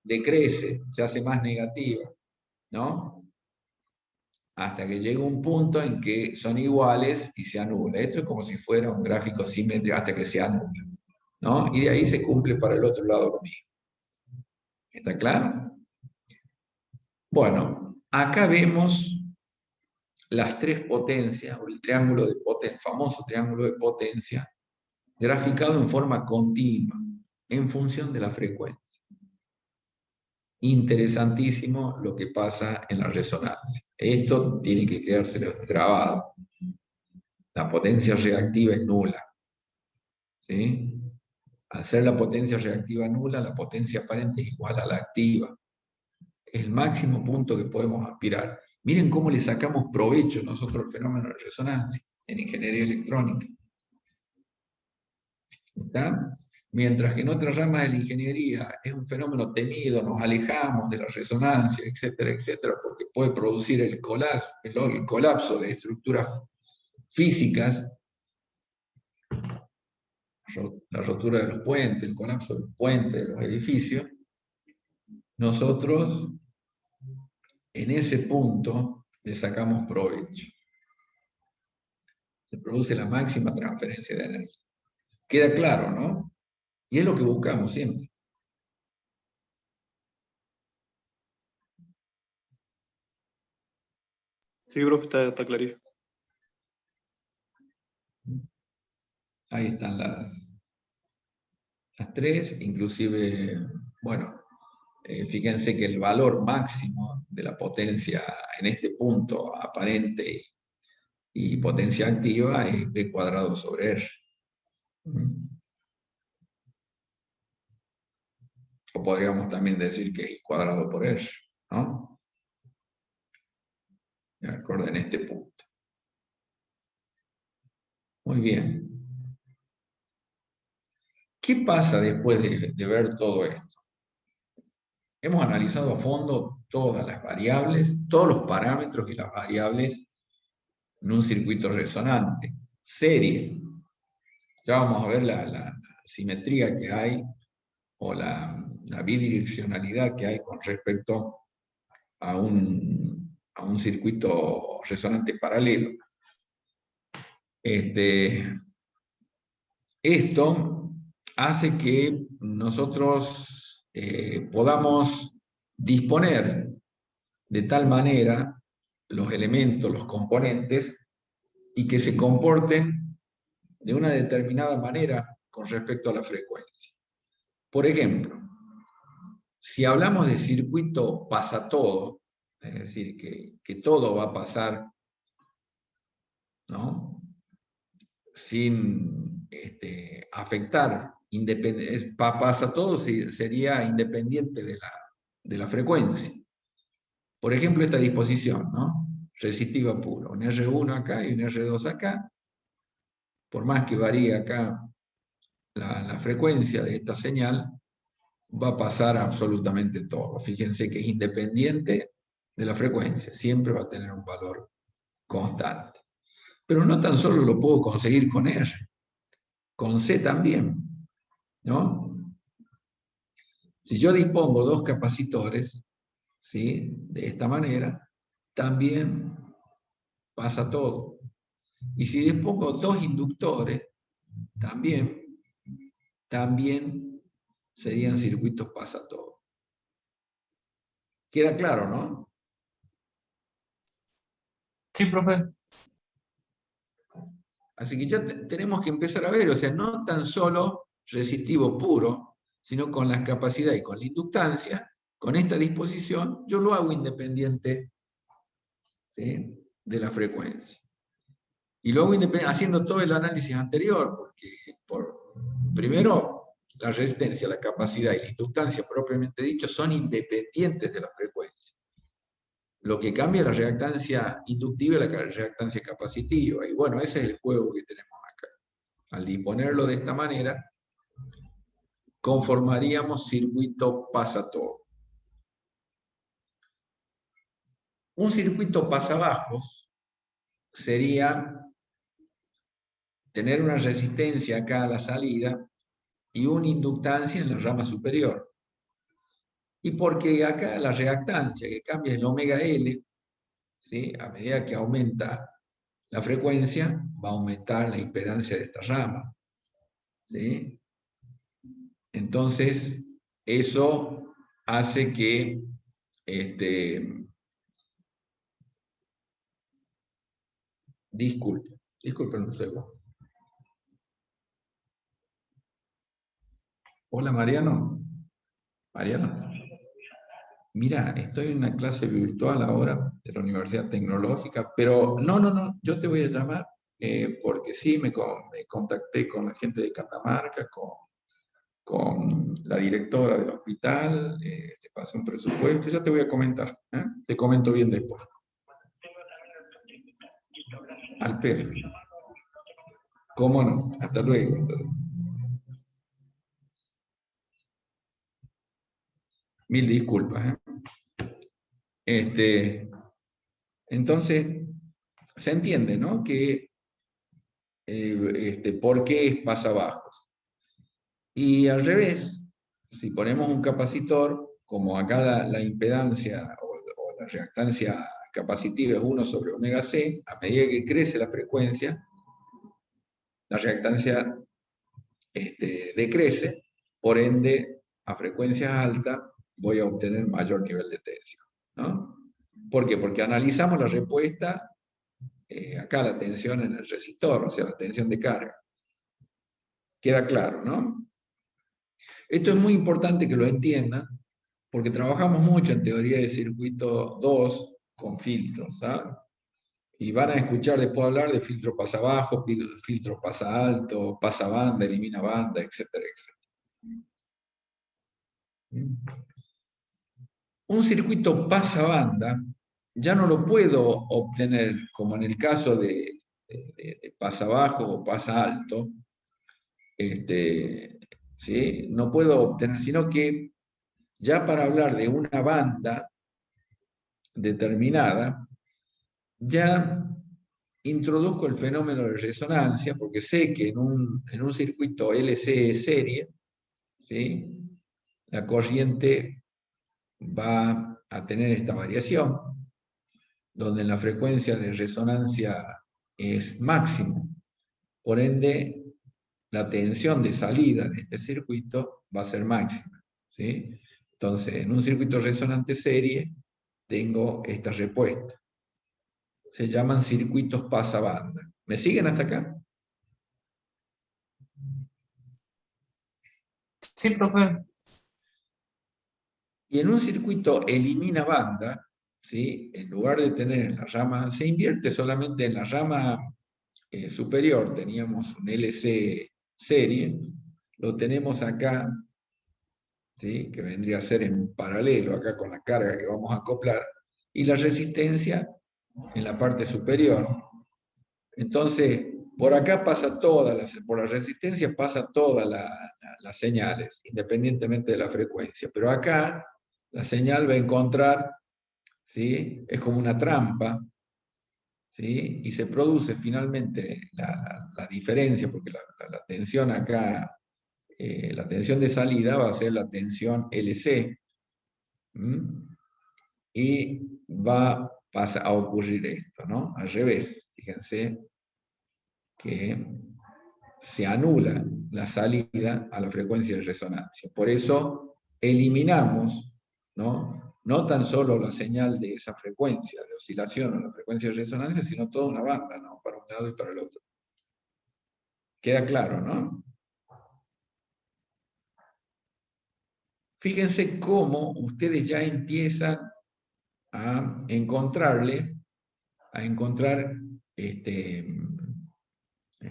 decrece, se hace más negativa, ¿no? Hasta que llega un punto en que son iguales y se anula. Esto es como si fuera un gráfico simétrico hasta que se anula, ¿no? Y de ahí se cumple para el otro lado lo mismo. ¿Está claro? Bueno, acá vemos las tres potencias, o el triángulo de potencia, el famoso triángulo de potencia, graficado en forma continua, en función de la frecuencia. Interesantísimo lo que pasa en la resonancia. Esto tiene que quedarse grabado. La potencia reactiva es nula. ¿Sí? Al ser la potencia reactiva nula, la potencia aparente es igual a la activa. Es el máximo punto que podemos aspirar. Miren cómo le sacamos provecho nosotros al fenómeno de resonancia en ingeniería electrónica. ¿Está? Mientras que en otras ramas de la ingeniería es un fenómeno temido, nos alejamos de la resonancia, etcétera, etcétera, porque puede producir el colapso de estructuras físicas, la rotura de los puentes, el colapso del puente, de los edificios. Nosotros en ese punto le sacamos provecho. Se produce la máxima transferencia de energía. Queda claro, ¿no? Y es lo que buscamos siempre. Sí, profe, está clarísimo. Ahí están las tres, inclusive, bueno, fíjense que el valor máximo de la potencia en este punto aparente y potencia activa es B cuadrado sobre R. O podríamos también decir que es I cuadrado por R, ¿no? De acuerdo, en este punto. Muy bien. ¿Qué pasa después de ver todo esto? Hemos analizado a fondo todas las variables, todos los parámetros y las variables en un circuito resonante, serie. Ya vamos a ver la simetría que hay o la bidireccionalidad que hay con respecto a un circuito resonante paralelo. Esto hace que nosotros podamos disponer de tal manera los elementos, los componentes, y que se comporten de una determinada manera con respecto a la frecuencia. Por ejemplo, si hablamos de circuito pasatodo, es decir, que todo va a pasar, ¿no?, sin afectar, pasatodo sería independiente de la frecuencia. Por ejemplo, esta disposición, ¿no?, resistiva pura, un R1 acá y un R2 acá, por más que varíe acá la frecuencia de esta señal, va a pasar absolutamente todo. Fíjense que es independiente de la frecuencia, siempre va a tener un valor constante. Pero no tan solo lo puedo conseguir con R, con C también, ¿no? Si yo dispongo dos capacitores, ¿sí?, de esta manera, también pasa todo. Y si dispongo dos inductores, también serían circuitos pasa todo. ¿Queda claro, no? Sí, profe. Así que ya tenemos que empezar a ver, o sea, no tan solo resistivo puro, sino con las capacidades y con la inductancia, con esta disposición, yo lo hago independiente, ¿sí?, de la frecuencia. Y luego haciendo todo el análisis anterior, porque primero la resistencia, la capacidad y la inductancia propiamente dicho son independientes de la frecuencia. Lo que cambia es la reactancia inductiva y la reactancia capacitiva. Y bueno, ese es el juego que tenemos acá. Al disponerlo de esta manera, conformaríamos circuito pasatodo. Un circuito pasabajos sería tener una resistencia acá a la salida y una inductancia en la rama superior. Y porque acá la reactancia que cambia en omega L, ¿sí?, a medida que aumenta la frecuencia, va a aumentar la impedancia de esta rama, ¿sí? Entonces, eso hace que disculpen un segundo. Hola, Mariano. Mariano. Mira, estoy en una clase virtual ahora de la Universidad Tecnológica, pero no, yo te voy a llamar porque sí, me contacté con la gente de Catamarca, con la directora del hospital, le pasé un presupuesto, ya te voy a comentar, ¿eh? Te comento bien después. Al pelo. ¿Cómo no? Hasta luego. Entonces. Mil disculpas. Entonces, se entiende, ¿no? Que por qué es pasabajos. Y al revés, si ponemos un capacitor, como acá la impedancia o la reactancia capacitiva es 1 sobre omega c, a medida que crece la frecuencia, la reactancia decrece, por ende, a frecuencias altas voy a obtener mayor nivel de tensión, ¿no? ¿Por qué? Porque analizamos la respuesta, acá la tensión en el resistor, o sea, la tensión de carga. Queda claro, ¿no? Esto es muy importante que lo entiendan, porque trabajamos mucho en teoría de circuito 2 con filtros, ¿sabes? Y van a escuchar después hablar de filtro pasa bajo, filtro pasa alto, pasa banda, elimina banda, etcétera, etcétera. Un circuito pasa banda ya no lo puedo obtener como en el caso de pasa bajo o pasa alto, ¿sí? No puedo obtener, sino que ya para hablar de una banda determinada, ya introduzco el fenómeno de resonancia, porque sé que en un circuito LC serie, ¿sí? La corriente va a tener esta variación, donde la frecuencia de resonancia es máximo. Por ende, la tensión de salida de este circuito va a ser máxima, ¿sí? Entonces, en un circuito resonante serie, tengo esta respuesta. Se llaman circuitos pasabanda. ¿Me siguen hasta acá? Sí, profe. Y en un circuito elimina banda, ¿sí? En lugar de tener la rama, se invierte solamente en la rama superior, teníamos un LC serie, lo tenemos acá, ¿sí? Que vendría a ser en paralelo acá con la carga que vamos a acoplar, y la resistencia en la parte superior. Entonces, por acá pasa por la resistencia pasa todas las señales, independientemente de la frecuencia. Pero acá la señal va a encontrar, ¿sí? Es como una trampa, ¿sí? Y se produce finalmente la diferencia, porque la tensión acá, la tensión de salida va a ser la tensión LC, y va a ocurrir esto, ¿no? Al revés, fíjense que se anula la salida a la frecuencia de resonancia. Por eso eliminamos, no tan solo la señal de esa frecuencia de oscilación o la frecuencia de resonancia, sino toda una banda, ¿no? Para un lado y para el otro. Queda claro, ¿no? Fíjense cómo ustedes ya empiezan a encontrar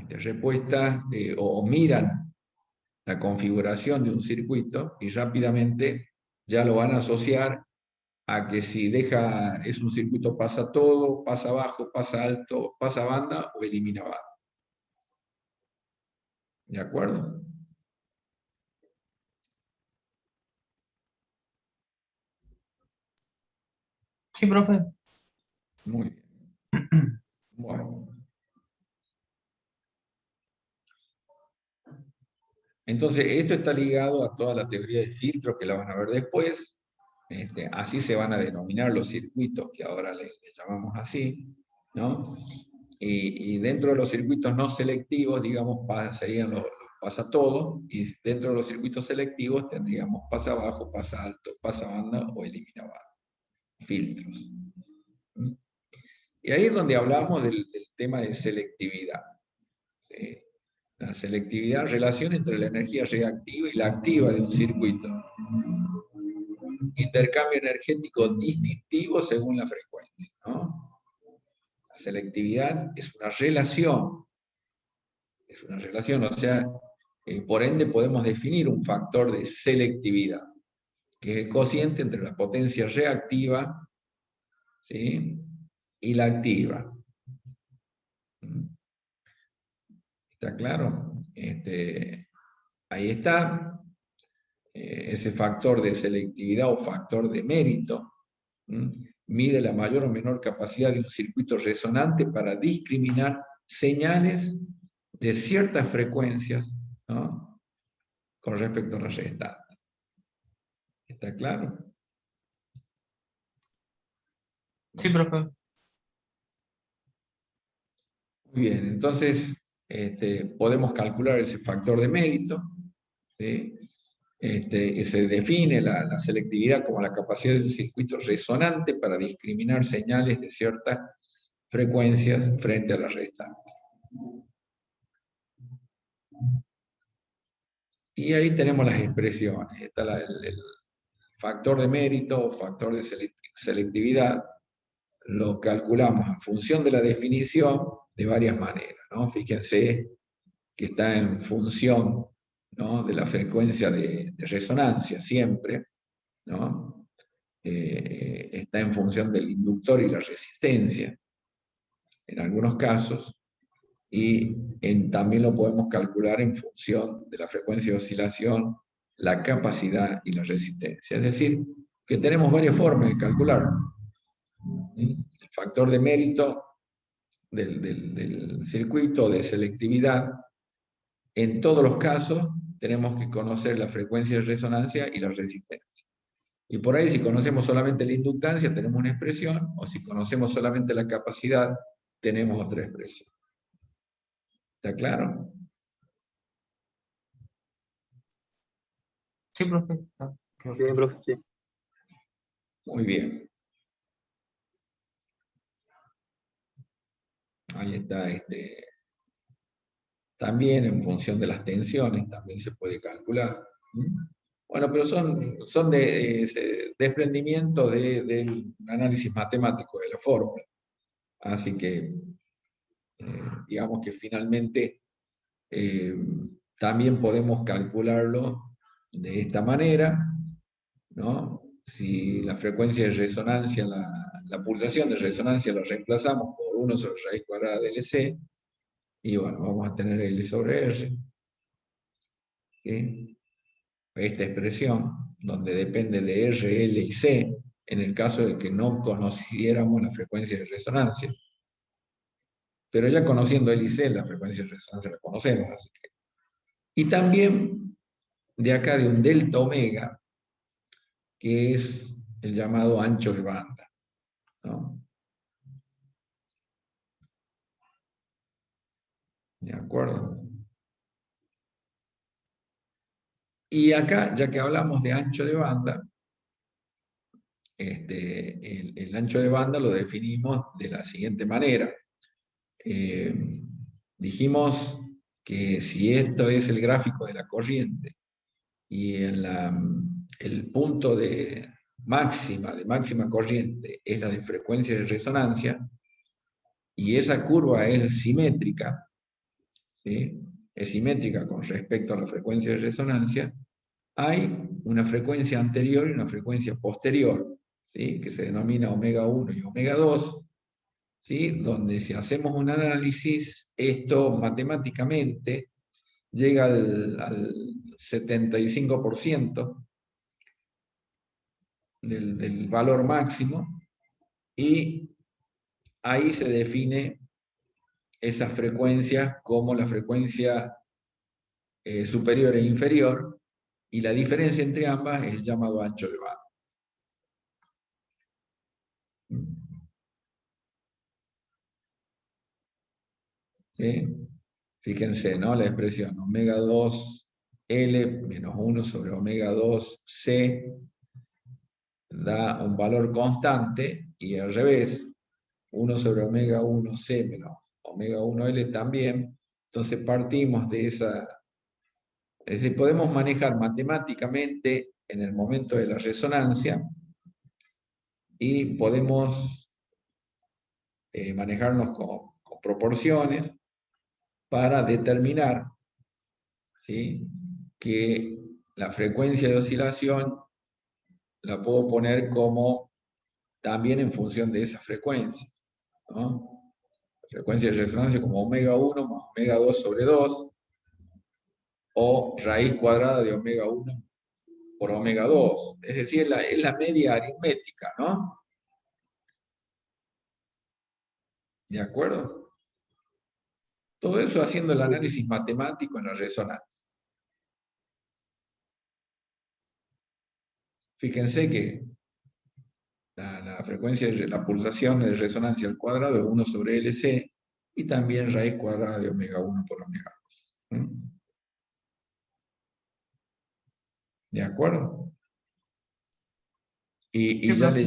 respuestas o miran la configuración de un circuito y rápidamente ya lo van a asociar a que si es un circuito pasa todo, pasa bajo, pasa alto, pasa banda o elimina banda. ¿De acuerdo? Sí, profe. Muy bien. Bueno. Entonces, esto está ligado a toda la teoría de filtros que la van a ver después. Así se van a denominar los circuitos, que ahora le llamamos así, ¿no? Y dentro de los circuitos no selectivos, digamos, serían los pasa todo, y dentro de los circuitos selectivos tendríamos pasa bajo, pasa alto, pasa banda o elimina banda. Filtros. Y ahí es donde hablamos del tema de selectividad. ¿Sí? La selectividad, relación entre la energía reactiva y la activa de un circuito. Intercambio energético distintivo según la frecuencia, ¿no? La selectividad es una relación, o sea, por ende podemos definir un factor de selectividad, que es el cociente entre la potencia reactiva, ¿sí? Y la activa. ¿Está claro? Ahí está. Ese factor de selectividad o factor de mérito mide la mayor o menor capacidad de un circuito resonante para discriminar señales de ciertas frecuencias, ¿no?, con respecto a la restante. ¿Está claro? Sí, profe. Muy bien, entonces podemos calcular ese factor de mérito, ¿sí? Y se define la selectividad como la capacidad de un circuito resonante para discriminar señales de ciertas frecuencias frente a la restante. Y ahí tenemos las expresiones. Está el factor de mérito o factor de selectividad. Lo calculamos en función de la definición de varias maneras, ¿no? Fíjense que está en función, ¿no?, de la frecuencia de resonancia siempre, ¿no? Está en función del inductor y la resistencia, en algunos casos, y también lo podemos calcular en función de la frecuencia de oscilación, la capacidad y la resistencia. Es decir, que tenemos varias formas de calcularlo. El factor de mérito del circuito de selectividad, en todos los casos tenemos que conocer la frecuencia de resonancia y la resistencia. Y por ahí, si conocemos solamente la inductancia, tenemos una expresión, o si conocemos solamente la capacidad, tenemos otra expresión. ¿Está claro? Sí, profe. Sí, profe, sí. Muy bien. Ahí está. También en función de las tensiones, también se puede calcular. Bueno, pero son de desprendimiento del análisis matemático de la fórmula. Así que, digamos que finalmente también podemos calcularlo de esta manera, ¿no? Si la frecuencia de resonancia, la pulsación de resonancia la reemplazamos por 1 sobre raíz cuadrada de LC, y bueno, vamos a tener L sobre R. ¿Sí? Esta expresión, donde depende de R, L y C, en el caso de que no conociéramos la frecuencia de resonancia. Pero ya conociendo L y C, la frecuencia de resonancia la conocemos. Así que. Y también de acá de un delta omega, que es el llamado ancho de banda, ¿no? ¿De acuerdo? Y acá, ya que hablamos de ancho de banda, el ancho de banda lo definimos de la siguiente manera. Dijimos que si esto es el gráfico de la corriente y el punto de máxima corriente es la de frecuencia de resonancia, y esa curva es simétrica, ¿sí?, es simétrica con respecto a la frecuencia de resonancia, hay una frecuencia anterior y una frecuencia posterior, ¿sí?, que se denomina omega 1 y omega 2, ¿sí?, donde si hacemos un análisis, esto matemáticamente llega al 75% del valor máximo, y ahí se define esas frecuencias como la frecuencia superior e inferior, y la diferencia entre ambas es el llamado ancho de banda. ¿Sí? Fíjense, ¿no?, la expresión omega 2L menos 1 sobre omega 2C da un valor constante, y al revés, 1 sobre omega 1C menos omega 1L también. Entonces partimos de esa. Es decir, podemos manejar matemáticamente en el momento de la resonancia, y podemos manejarnos con proporciones para determinar, ¿sí?, que la frecuencia de oscilación la puedo poner como también en función de esa frecuencia, ¿no? frecuencia de resonancia como omega 1 más omega 2 sobre 2, o raíz cuadrada de omega 1 por omega 2. Es decir, es la media aritmética, ¿no? ¿De acuerdo? Todo eso haciendo el análisis matemático en la resonancia. Fíjense que la frecuencia de la pulsación de resonancia al cuadrado es 1 sobre LC, y también raíz cuadrada de omega 1 por omega 2. ¿De acuerdo? Y Sí, profe.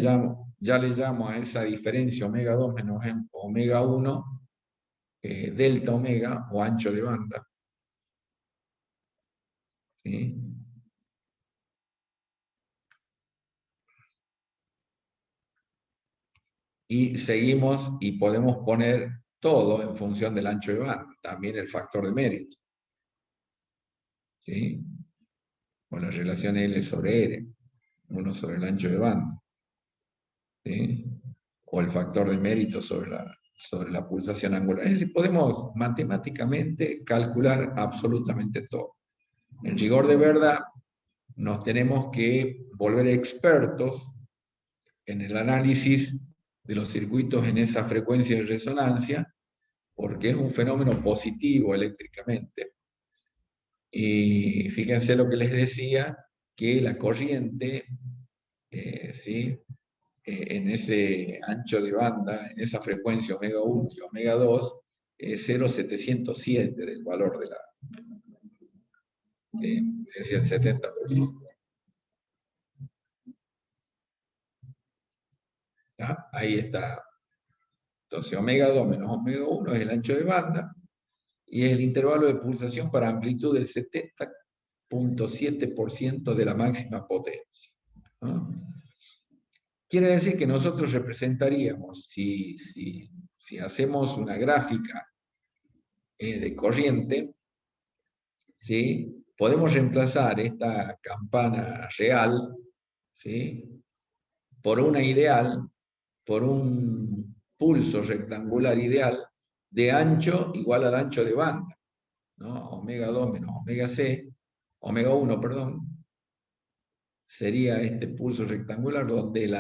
ya le llamo a esa diferencia omega 2 menos omega 1 delta omega o ancho de banda. ¿Sí? Y seguimos y podemos poner todo en función del ancho de banda, también el factor de mérito. ¿Sí? O la relación L sobre R, 1 sobre el ancho de banda. ¿Sí? O el factor de mérito sobre la pulsación angular. Es decir, podemos matemáticamente calcular absolutamente todo. En rigor de verdad, nos tenemos que volver expertos en el análisis de los circuitos en esa frecuencia de resonancia, porque es un fenómeno positivo eléctricamente. Y fíjense lo que les decía, que la corriente, ¿sí? En ese ancho de banda, en esa frecuencia omega 1 y omega 2, es 0,707 del valor de la, ¿sí? Es decir, el 70%. ¿Está? Ahí está. Entonces, omega 2 menos omega 1 es el ancho de banda, y es el intervalo de pulsación para amplitud del 70,7% de la máxima potencia, ¿no? Quiere decir que nosotros representaríamos, si hacemos una gráfica de corriente, ¿sí? Podemos reemplazar esta campana real, ¿sí? Por una ideal, por un pulso rectangular ideal de ancho igual al ancho de banda, ¿no? Omega 2 menos omega 1, perdón, sería este pulso rectangular donde el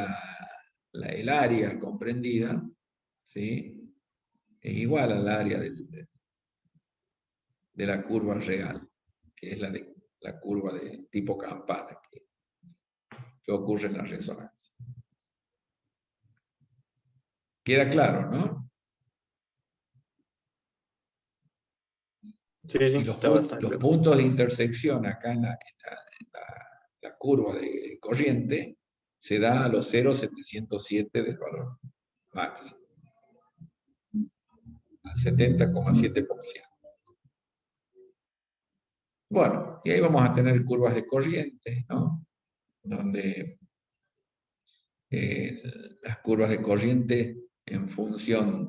área comprendida, ¿sí? Es igual al área de la curva real, que es la curva de tipo campana que ocurre en la resonancia. Queda claro, ¿no? Sí, sí, Y está los bastante. puntos de intersección acá en la curva de corriente se da a los 0,707 del valor máximo, al 70,7%. Bueno, y ahí vamos a tener curvas de corriente, ¿no? Donde las curvas de corriente en función,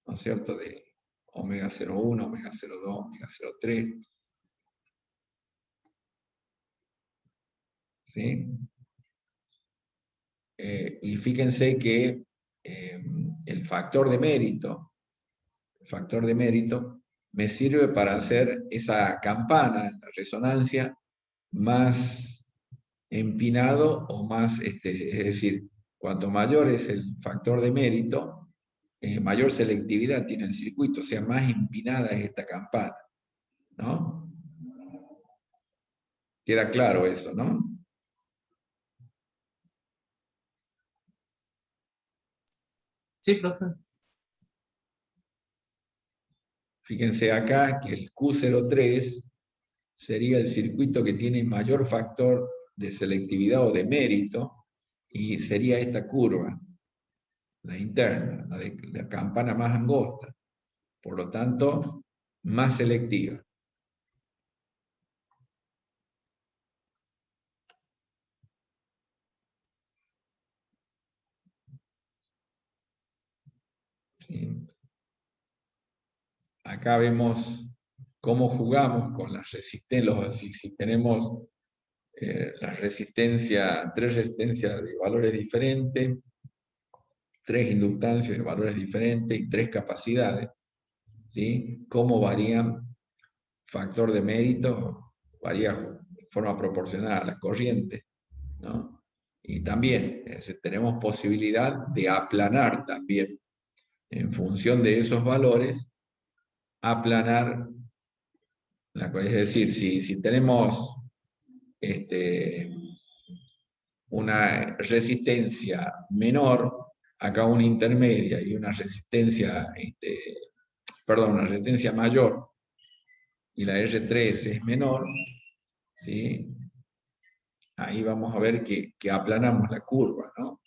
¿no es cierto?, de omega 0,1, omega 0,2, omega 0,3, ¿sí? Y fíjense que el factor de mérito me sirve para hacer esa campana, la resonancia, más empinado o más, es decir, cuanto mayor es el factor de mérito, mayor selectividad tiene el circuito, o sea, más empinada es esta campana, ¿no? Queda claro eso, ¿no? Sí, profe. Fíjense acá que el Q03 sería el circuito que tiene mayor factor de selectividad o de mérito, y sería esta curva, la interna, la campana más angosta, por lo tanto, más selectiva. ¿Sí? Acá vemos cómo jugamos con las resistencias, si tenemos tres resistencias de valores diferentes, tres inductancias de valores diferentes y tres capacidades. ¿sí? Cómo varían factor de mérito, varía de forma proporcional a la corriente, ¿no? Y también tenemos posibilidad de aplanar también, en función de esos valores, aplanar, es decir, si tenemos una resistencia menor, acá una intermedia y una resistencia, una resistencia mayor, y la R3 es menor, ¿sí? Ahí vamos a ver que aplanamos la curva, ¿no?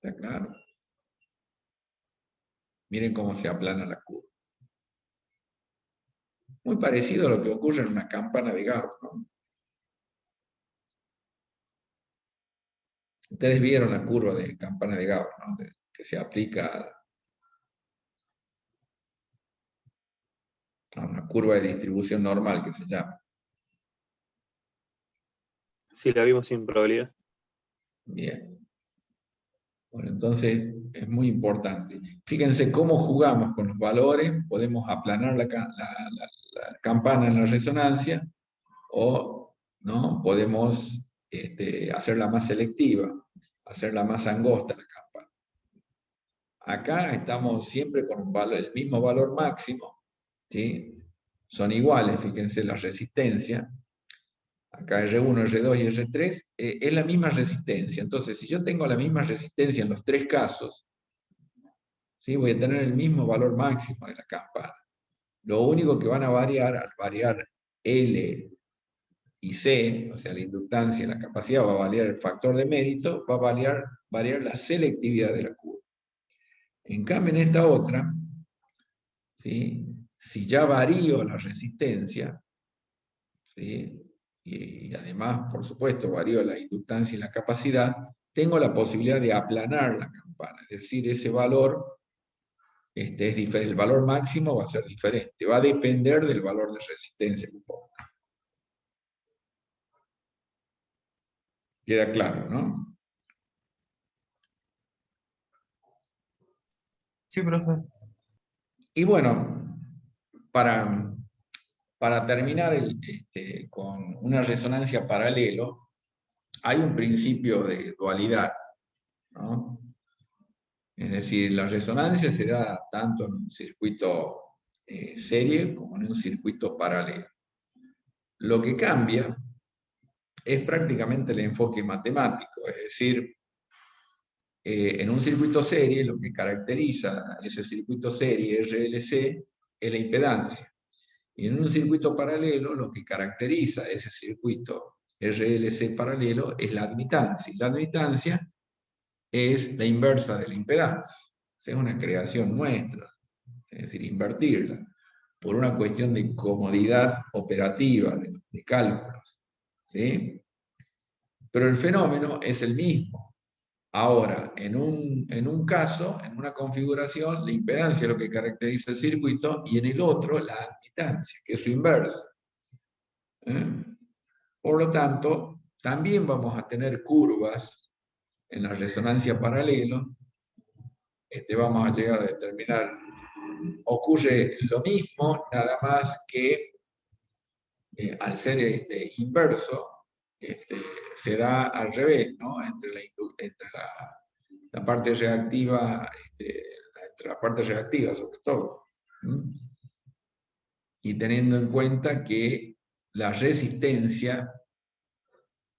¿Está claro? Miren cómo se aplana la curva. Muy parecido a lo que ocurre en una campana de Gauss, ¿no? Ustedes vieron la curva de campana de Gauss, ¿no? Que se aplica a una curva de distribución normal, que se llama. Sí, la vimos sin probabilidad. Bien. Bueno, entonces es muy importante. Fíjense cómo jugamos con los valores, podemos aplanar la campana en la resonancia o ¿no? Podemos hacerla más selectiva, hacerla más angosta la campana. Acá estamos siempre con el mismo valor máximo, ¿sí? Son iguales, fíjense la resistencia. Acá R1, R2 y R3 es la misma resistencia. Entonces, si yo tengo la misma resistencia en los tres casos, ¿sí? Voy a tener el mismo valor máximo de la campana. Lo único que van a variar, al variar L y C, o sea, la inductancia y la capacidad, va a variar el factor de mérito, va a variar la selectividad de la curva. En cambio, en esta otra, ¿sí? Si ya varío la resistencia, ¿sí? Y además, por supuesto, varío la inductancia y la capacidad, tengo la posibilidad de aplanar la campana, es decir, ese valor es diferente, el valor máximo va a ser diferente, va a depender del valor de resistencia que ponga. Queda claro, ¿no? Sí, profe. Y bueno, para terminar con una resonancia paralelo, hay un principio de dualidad, ¿no? Es decir, la resonancia se da tanto en un circuito serie como en un circuito paralelo. Lo que cambia es prácticamente el enfoque matemático, es decir, en un circuito serie lo que caracteriza ese circuito serie RLC es la impedancia. Y en un circuito paralelo lo que caracteriza ese circuito RLC paralelo es la admitancia. Y la admitancia es la inversa de la impedancia. Es una creación nuestra, es decir, invertirla, por una cuestión de comodidad operativa, de cálculos, ¿sí? Pero el fenómeno es el mismo. Ahora, en un caso, en una configuración, la impedancia es lo que caracteriza el circuito y en el otro la admitancia, que es su inversa. Por lo tanto, también vamos a tener curvas en la resonancia paralelo. Vamos a llegar a determinar, ocurre lo mismo, nada más que al ser inverso, se da al revés, ¿no? Entre la parte reactiva, entre la parte reactiva sobre todo. Y teniendo en cuenta que la resistencia,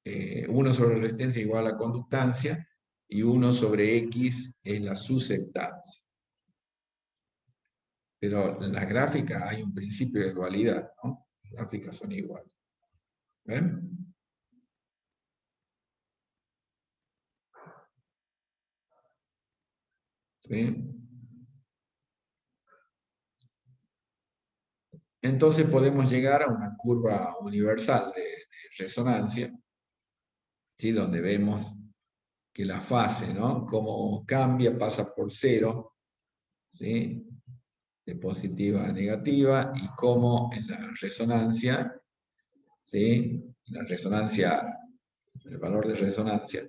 1 sobre resistencia igual a conductancia, y 1 sobre X es la susceptancia. Pero en las gráficas hay un principio de dualidad, ¿no? Las gráficas son iguales. ¿Ven? ¿Sí? Entonces podemos llegar a una curva universal de resonancia, ¿sí? Donde vemos que la fase, ¿no? Cómo cambia, pasa por 0, ¿sí? De positiva a negativa, y cómo en la resonancia, ¿sí? En la resonancia, el valor de resonancia,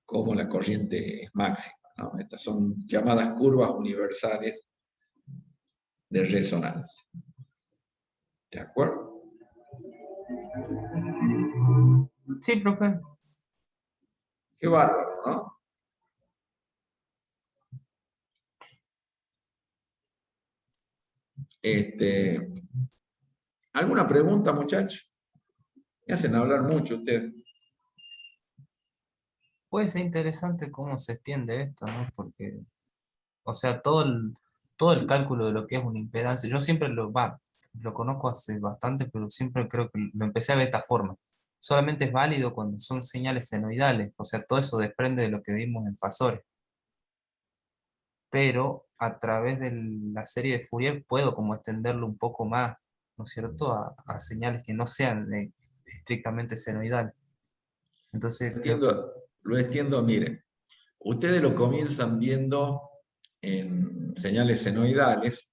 cómo la corriente es máxima, ¿no? Estas son llamadas curvas universales de resonancia. ¿De acuerdo? Sí, profe. Qué bárbaro, ¿no? ¿Alguna pregunta, muchachos? Me hacen hablar mucho ustedes. Puede ser interesante cómo se extiende esto, ¿no? Porque, o sea, todo el cálculo de lo que es una impedancia, yo siempre lo conozco hace bastante, pero siempre creo que lo empecé a ver de esta forma. Solamente es válido cuando son señales senoidales, o sea, todo eso depende de lo que vimos en Fasores. Pero a través de la serie de Fourier puedo como extenderlo un poco más, ¿no es cierto?, a señales que no sean estrictamente senoidales. Entonces, Lo extiendo, miren. Ustedes lo comienzan viendo en señales senoidales,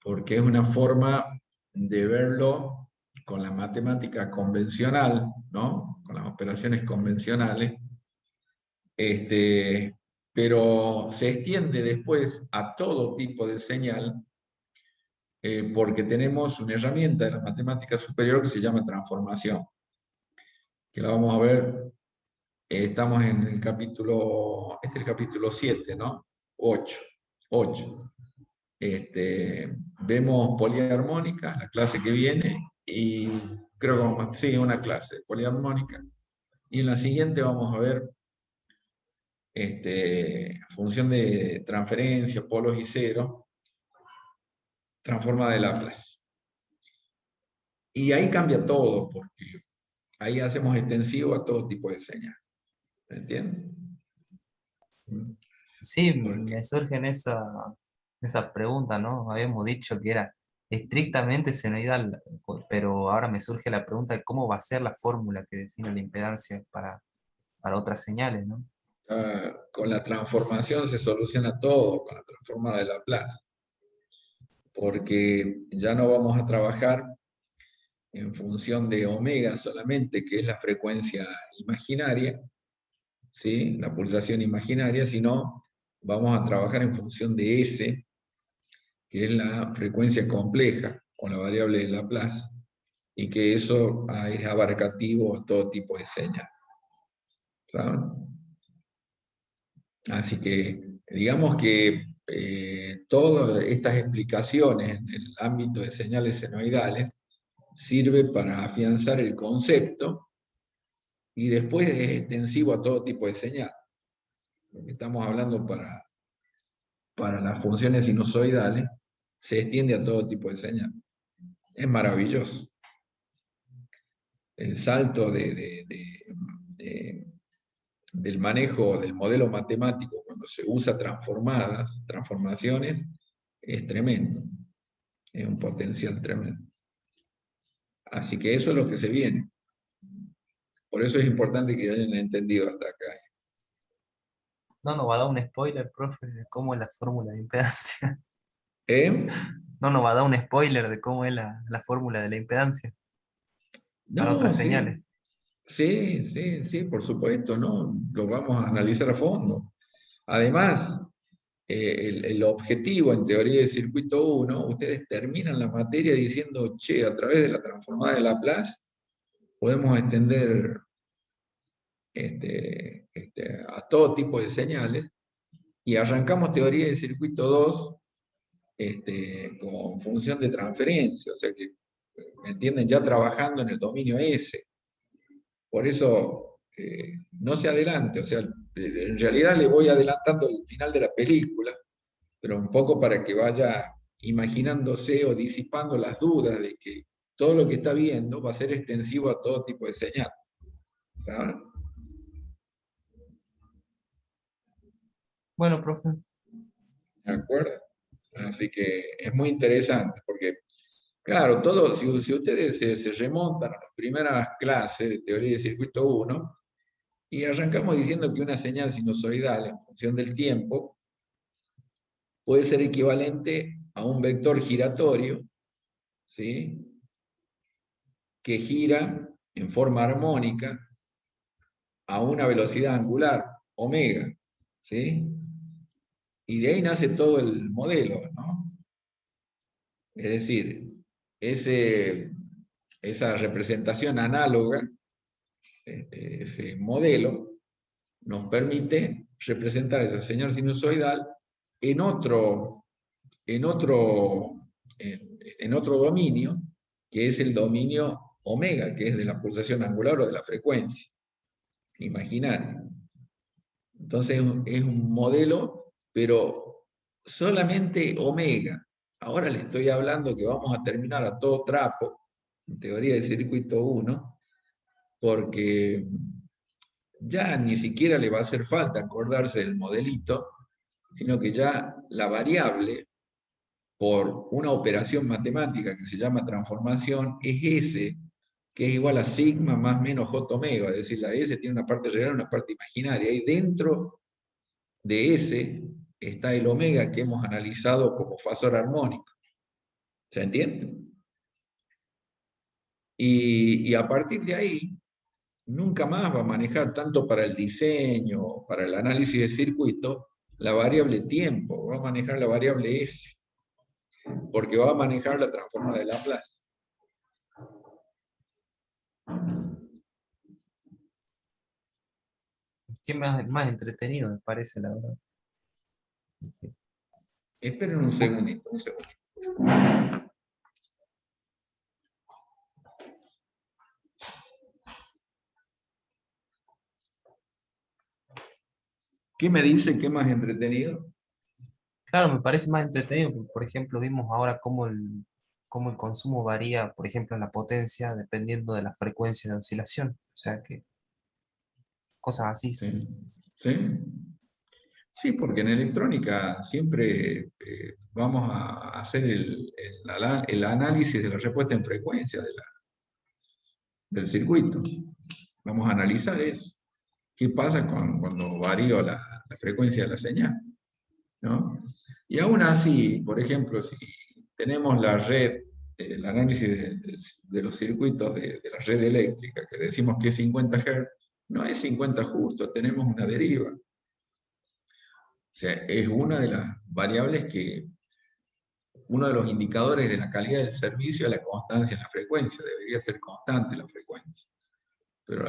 porque es una forma de verlo con la matemática convencional, ¿no? Con las operaciones convencionales, pero se extiende después a todo tipo de señal, porque tenemos una herramienta de la matemática superior que se llama transformación, que la vamos a ver. Estamos en el capítulo, este es el capítulo 7, ¿no? 8. Vemos poliarmónica, la clase que viene, y creo que sí, una clase de poliarmónica. Y en la siguiente vamos a ver función de transferencia, polos y ceros, transforma de Laplace. Y ahí cambia todo, porque ahí hacemos extensivo a todo tipo de señal. ¿Me entienden? sí, Porque, me surgen esas preguntas, ¿no? Habíamos dicho que era estrictamente senoidal, pero ahora me surge la pregunta de cómo va a ser la fórmula que define la impedancia para otras señales, ¿no? con la transformación se soluciona todo, con la transforma de Laplace, porque ya no vamos a trabajar en función de omega solamente, que es la frecuencia imaginaria, ¿sí? La pulsación imaginaria, sino vamos a trabajar en función de S, que es la frecuencia compleja, con la variable de Laplace, y que eso es abarcativo a todo tipo de señal. ¿Saben? Así que digamos que todas estas explicaciones en el ámbito de señales senoidales sirve para afianzar el concepto y después es extensivo a todo tipo de señal. Lo que estamos hablando para las funciones sinusoidales se extiende a todo tipo de señal. Es maravilloso. El salto del manejo del modelo matemático cuando se usa transformaciones, es tremendo. Es un potencial tremendo. Así que eso es lo que se viene. Por eso es importante que hayan entendido hasta acá. No nos va a dar un spoiler, profe, de cómo es la fórmula de impedancia. ¿Eh? No nos va a dar un spoiler de cómo es la fórmula de la impedancia para No, otras sí, señales. sí, por supuesto, ¿no? Lo vamos a analizar a fondo. Además, el objetivo en teoría de circuito 1, ustedes terminan la materia diciendo, che, a través de la transformada de Laplace podemos extender a todo tipo de señales y arrancamos teoría de circuito 2 con función de transferencia, o sea que, ¿me entienden? Ya trabajando en el dominio S. Por eso no se adelante, o sea, en realidad le voy adelantando el final de la película, pero un poco para que vaya imaginándose o disipando las dudas de que todo lo que está viendo va a ser extensivo a todo tipo de señal. ¿Saben? Bueno, profe, ¿De acuerdo? Así que es muy interesante, porque, claro, todo, si ustedes se remontan a las primeras clases de teoría de circuito 1, y arrancamos diciendo que una señal sinusoidal en función del tiempo puede ser equivalente a un vector giratorio, ¿sí? Que gira en forma armónica a una velocidad angular, omega, ¿sí? Y de ahí nace todo el modelo, ¿no? Es decir, esa representación análoga, ese modelo, nos permite representar esa señal sinusoidal en otro, en otro, en otro dominio, que es el dominio omega, que es de la pulsación angular o de la frecuencia. Imaginar. Entonces es un modelo, pero solamente omega. Ahora le estoy hablando que vamos a terminar a todo trapo, en teoría de circuito 1, porque ya ni siquiera le va a hacer falta acordarse del modelito, sino que ya la variable, por una operación matemática que se llama transformación, es S, que es igual a sigma más menos J omega, es decir, la S tiene una parte real y una parte imaginaria, y dentro de S está el omega que hemos analizado como fasor armónico. ¿Se entiende? Y a partir de ahí, nunca más va a manejar, tanto para el diseño, para el análisis de circuito, la variable tiempo, va a manejar la variable S, porque va a manejar la transforma de Laplace. Qué más entretenido me parece, la verdad. Esperen un segundito, un segundito. ¿Qué me dice que es más entretenido? Claro, me parece más entretenido, porque, por ejemplo, vimos ahora cómo el consumo varía, por ejemplo, en la potencia, dependiendo de la frecuencia de oscilación. O sea que cosas así. Sí, sí, sí, porque en electrónica siempre vamos a hacer el análisis de la respuesta en frecuencia del circuito. Vamos a analizar eso. ¿Qué pasa cuando varío la frecuencia de la señal? ¿No? Y aún así, por ejemplo, si tenemos la red, el análisis de los circuitos de la red eléctrica, que decimos que es 50 Hz, no es 50 justo, tenemos una deriva. O sea, es una de las variables que, uno de los indicadores de la calidad del servicio es la constancia en la frecuencia, debería ser constante la frecuencia. Pero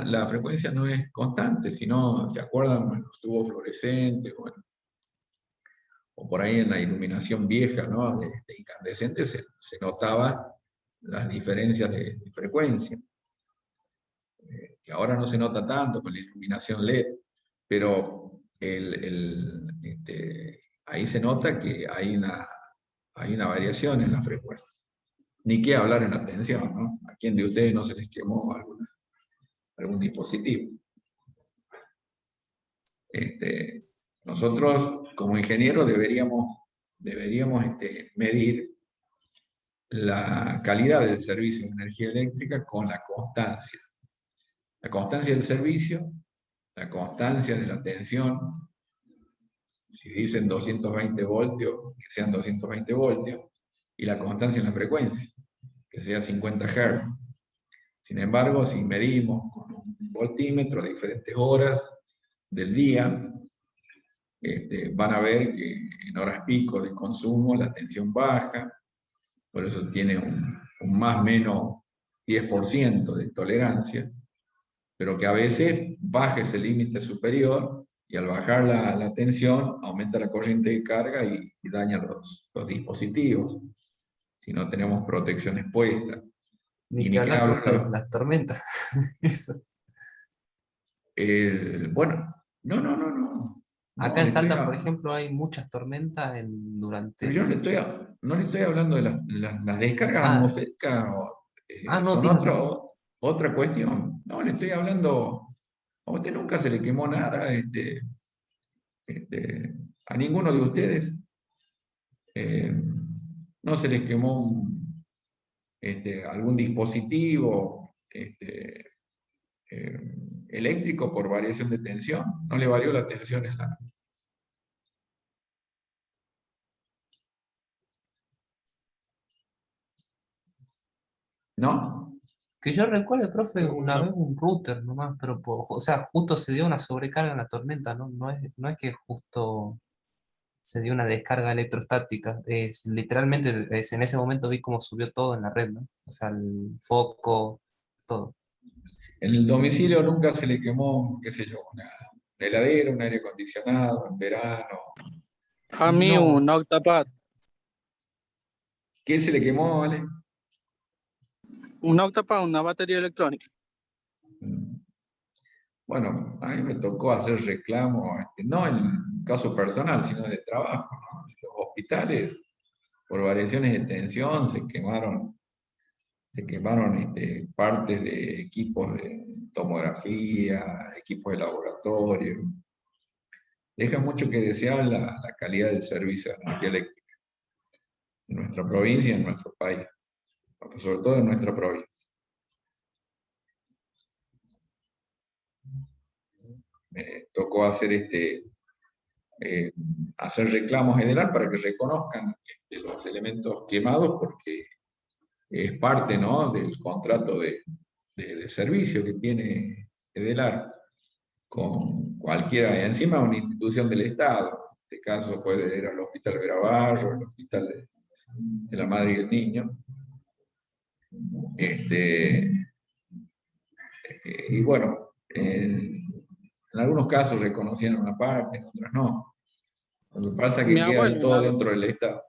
la frecuencia no es constante, sino, ¿se acuerdan? Los tubos fluorescentes, bueno, o por ahí en la iluminación vieja, ¿no? de incandescente se notaba las diferencias de frecuencia, que ahora no se nota tanto con la iluminación LED, pero ahí se nota que hay una variación en la frecuencia. Ni qué hablar en la tensión, ¿no? ¿A quién de ustedes no se les quemó algún dispositivo? Nosotros, como ingenieros, deberíamos medir la calidad del servicio de energía eléctrica con la constancia. La constancia del servicio, la constancia de la tensión, si dicen 220 voltios, que sean 220 voltios, y la constancia en la frecuencia, que sea 50 Hz. Sin embargo, si medimos con un voltímetro de diferentes horas del día, van a ver que en horas pico de consumo la tensión baja, por eso tiene un más o menos 10% de tolerancia, pero que a veces baja ese límite superior y al bajar la tensión aumenta la corriente de carga y daña los dispositivos si no tenemos protecciones puestas. Ni Y que ni qué hablar, profe, hablar. las tormentas. Eso. Bueno, no. Acá No, en Salta, por ejemplo, hay muchas tormentas pero durante... yo no le estoy hablando de las descargas Ah, atmosféricas, no, son tienes razón. otra cuestión. No, le estoy hablando, a usted nunca se le quemó nada, a ninguno de ustedes eh, no se les quemó algún dispositivo eh, eléctrico por variación de tensión. No le varió la tensión en la... ¿No? Que yo recuerde, profe, una vez un router nomás, pero o sea, justo se dio una sobrecarga en la tormenta, ¿no? No es que justo se dio una descarga electrostática. Literalmente en ese momento vi cómo subió todo en la red, ¿no? O sea, el foco, todo. En el domicilio nunca se le quemó, qué sé yo, una heladera, un aire acondicionado en verano. A mí No, un Octapad, ¿Qué se le quemó, Ale? una batería electrónica. Bueno, a mí me tocó hacer reclamo, no en caso personal, sino de trabajo, ¿no? En los hospitales, por variaciones de tensión, se quemaron partes de equipos de tomografía, equipos de laboratorio. Deja mucho que desear la calidad del servicio de energía eléctrica en nuestra provincia y en nuestro país, sobre todo en nuestra provincia. Me tocó hacer reclamos general para que reconozcan los elementos quemados, porque es parte, ¿no?, del contrato de servicio que tiene Edelar con cualquiera, encima una institución del Estado. En este caso puede ir al Hospital Verabarro, el Hospital de la Madre y el Niño. Y bueno, en algunos casos reconocían una parte, en otros no. Lo que pasa es Mi que queda abuelo todo dentro del Estado.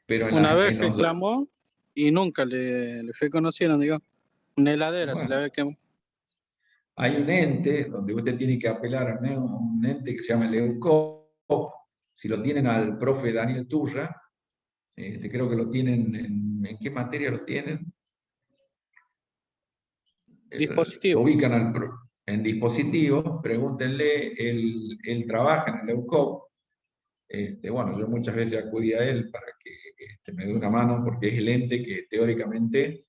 Pero una vez reclamó y nunca le reconocieron, digamos. Una heladera se bueno, le había quemado. hay un ente donde usted tiene que apelar a un ente que se llama el EUCOP. Si lo tienen al profe Daniel Turra, creo que lo tienen, ¿en qué materia lo tienen? Lo Dispositivo. ubican en dispositivos, pregúntenle, él trabaja en el EUCOP. Bueno, yo muchas veces acudí a él para que me dé una mano, porque es el ente que teóricamente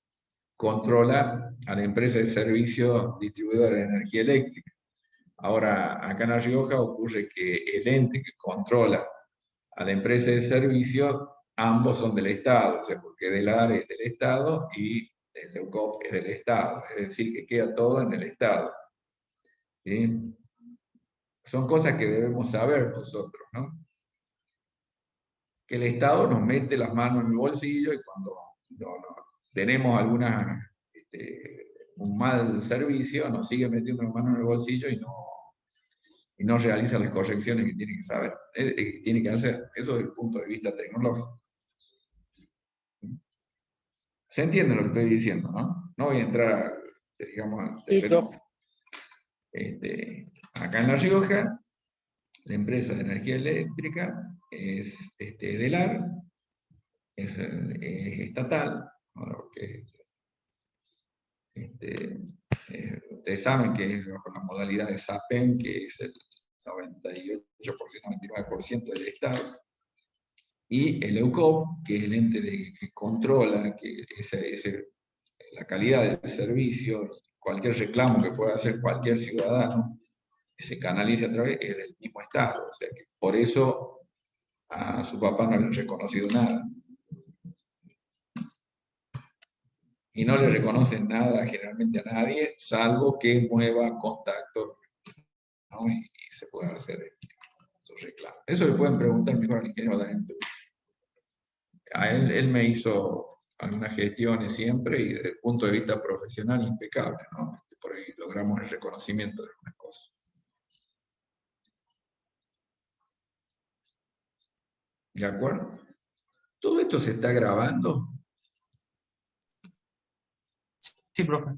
controla a la empresa de servicio distribuidora de energía eléctrica. Ahora, acá en La Rioja ocurre que el ente que controla a la empresa de servicio, ambos son del Estado, o sea, porque Edelar es del Estado y el EUCOP es del Estado, es decir, que queda todo en el Estado. ¿Sí? Son cosas que debemos saber nosotros, ¿no? Que el Estado nos mete las manos en el bolsillo y cuando tenemos un mal servicio, nos sigue metiendo las manos en el bolsillo y no realiza las correcciones que tiene que saber, que tiene que hacer. Eso desde el punto de vista tecnológico. ¿Se entiende lo que estoy diciendo, no? No voy a entrar, digamos, al terreno. Acá en La Rioja, la empresa de energía eléctrica es Edelar, es estatal, ¿no? Ustedes saben que es con la modalidad de SAPEM, que es el 98%, 99% del Estado, y el EUCOP, que es el ente que controla la calidad del servicio, cualquier reclamo que pueda hacer cualquier ciudadano, que se canalice a través del mismo Estado. O sea que por eso a su papá no le han reconocido nada. Y no le reconocen nada generalmente a nadie, salvo que mueva contacto, ¿no? Y se pueda hacer esos reclamos. Eso le pueden preguntar mejor al ingeniero Daniel. A él me hizo algunas gestiones siempre y desde el punto de vista profesional impecable, ¿no? Por ahí logramos el reconocimiento de algunas cosas. ¿De acuerdo? ¿Todo esto se está grabando? sí, profe.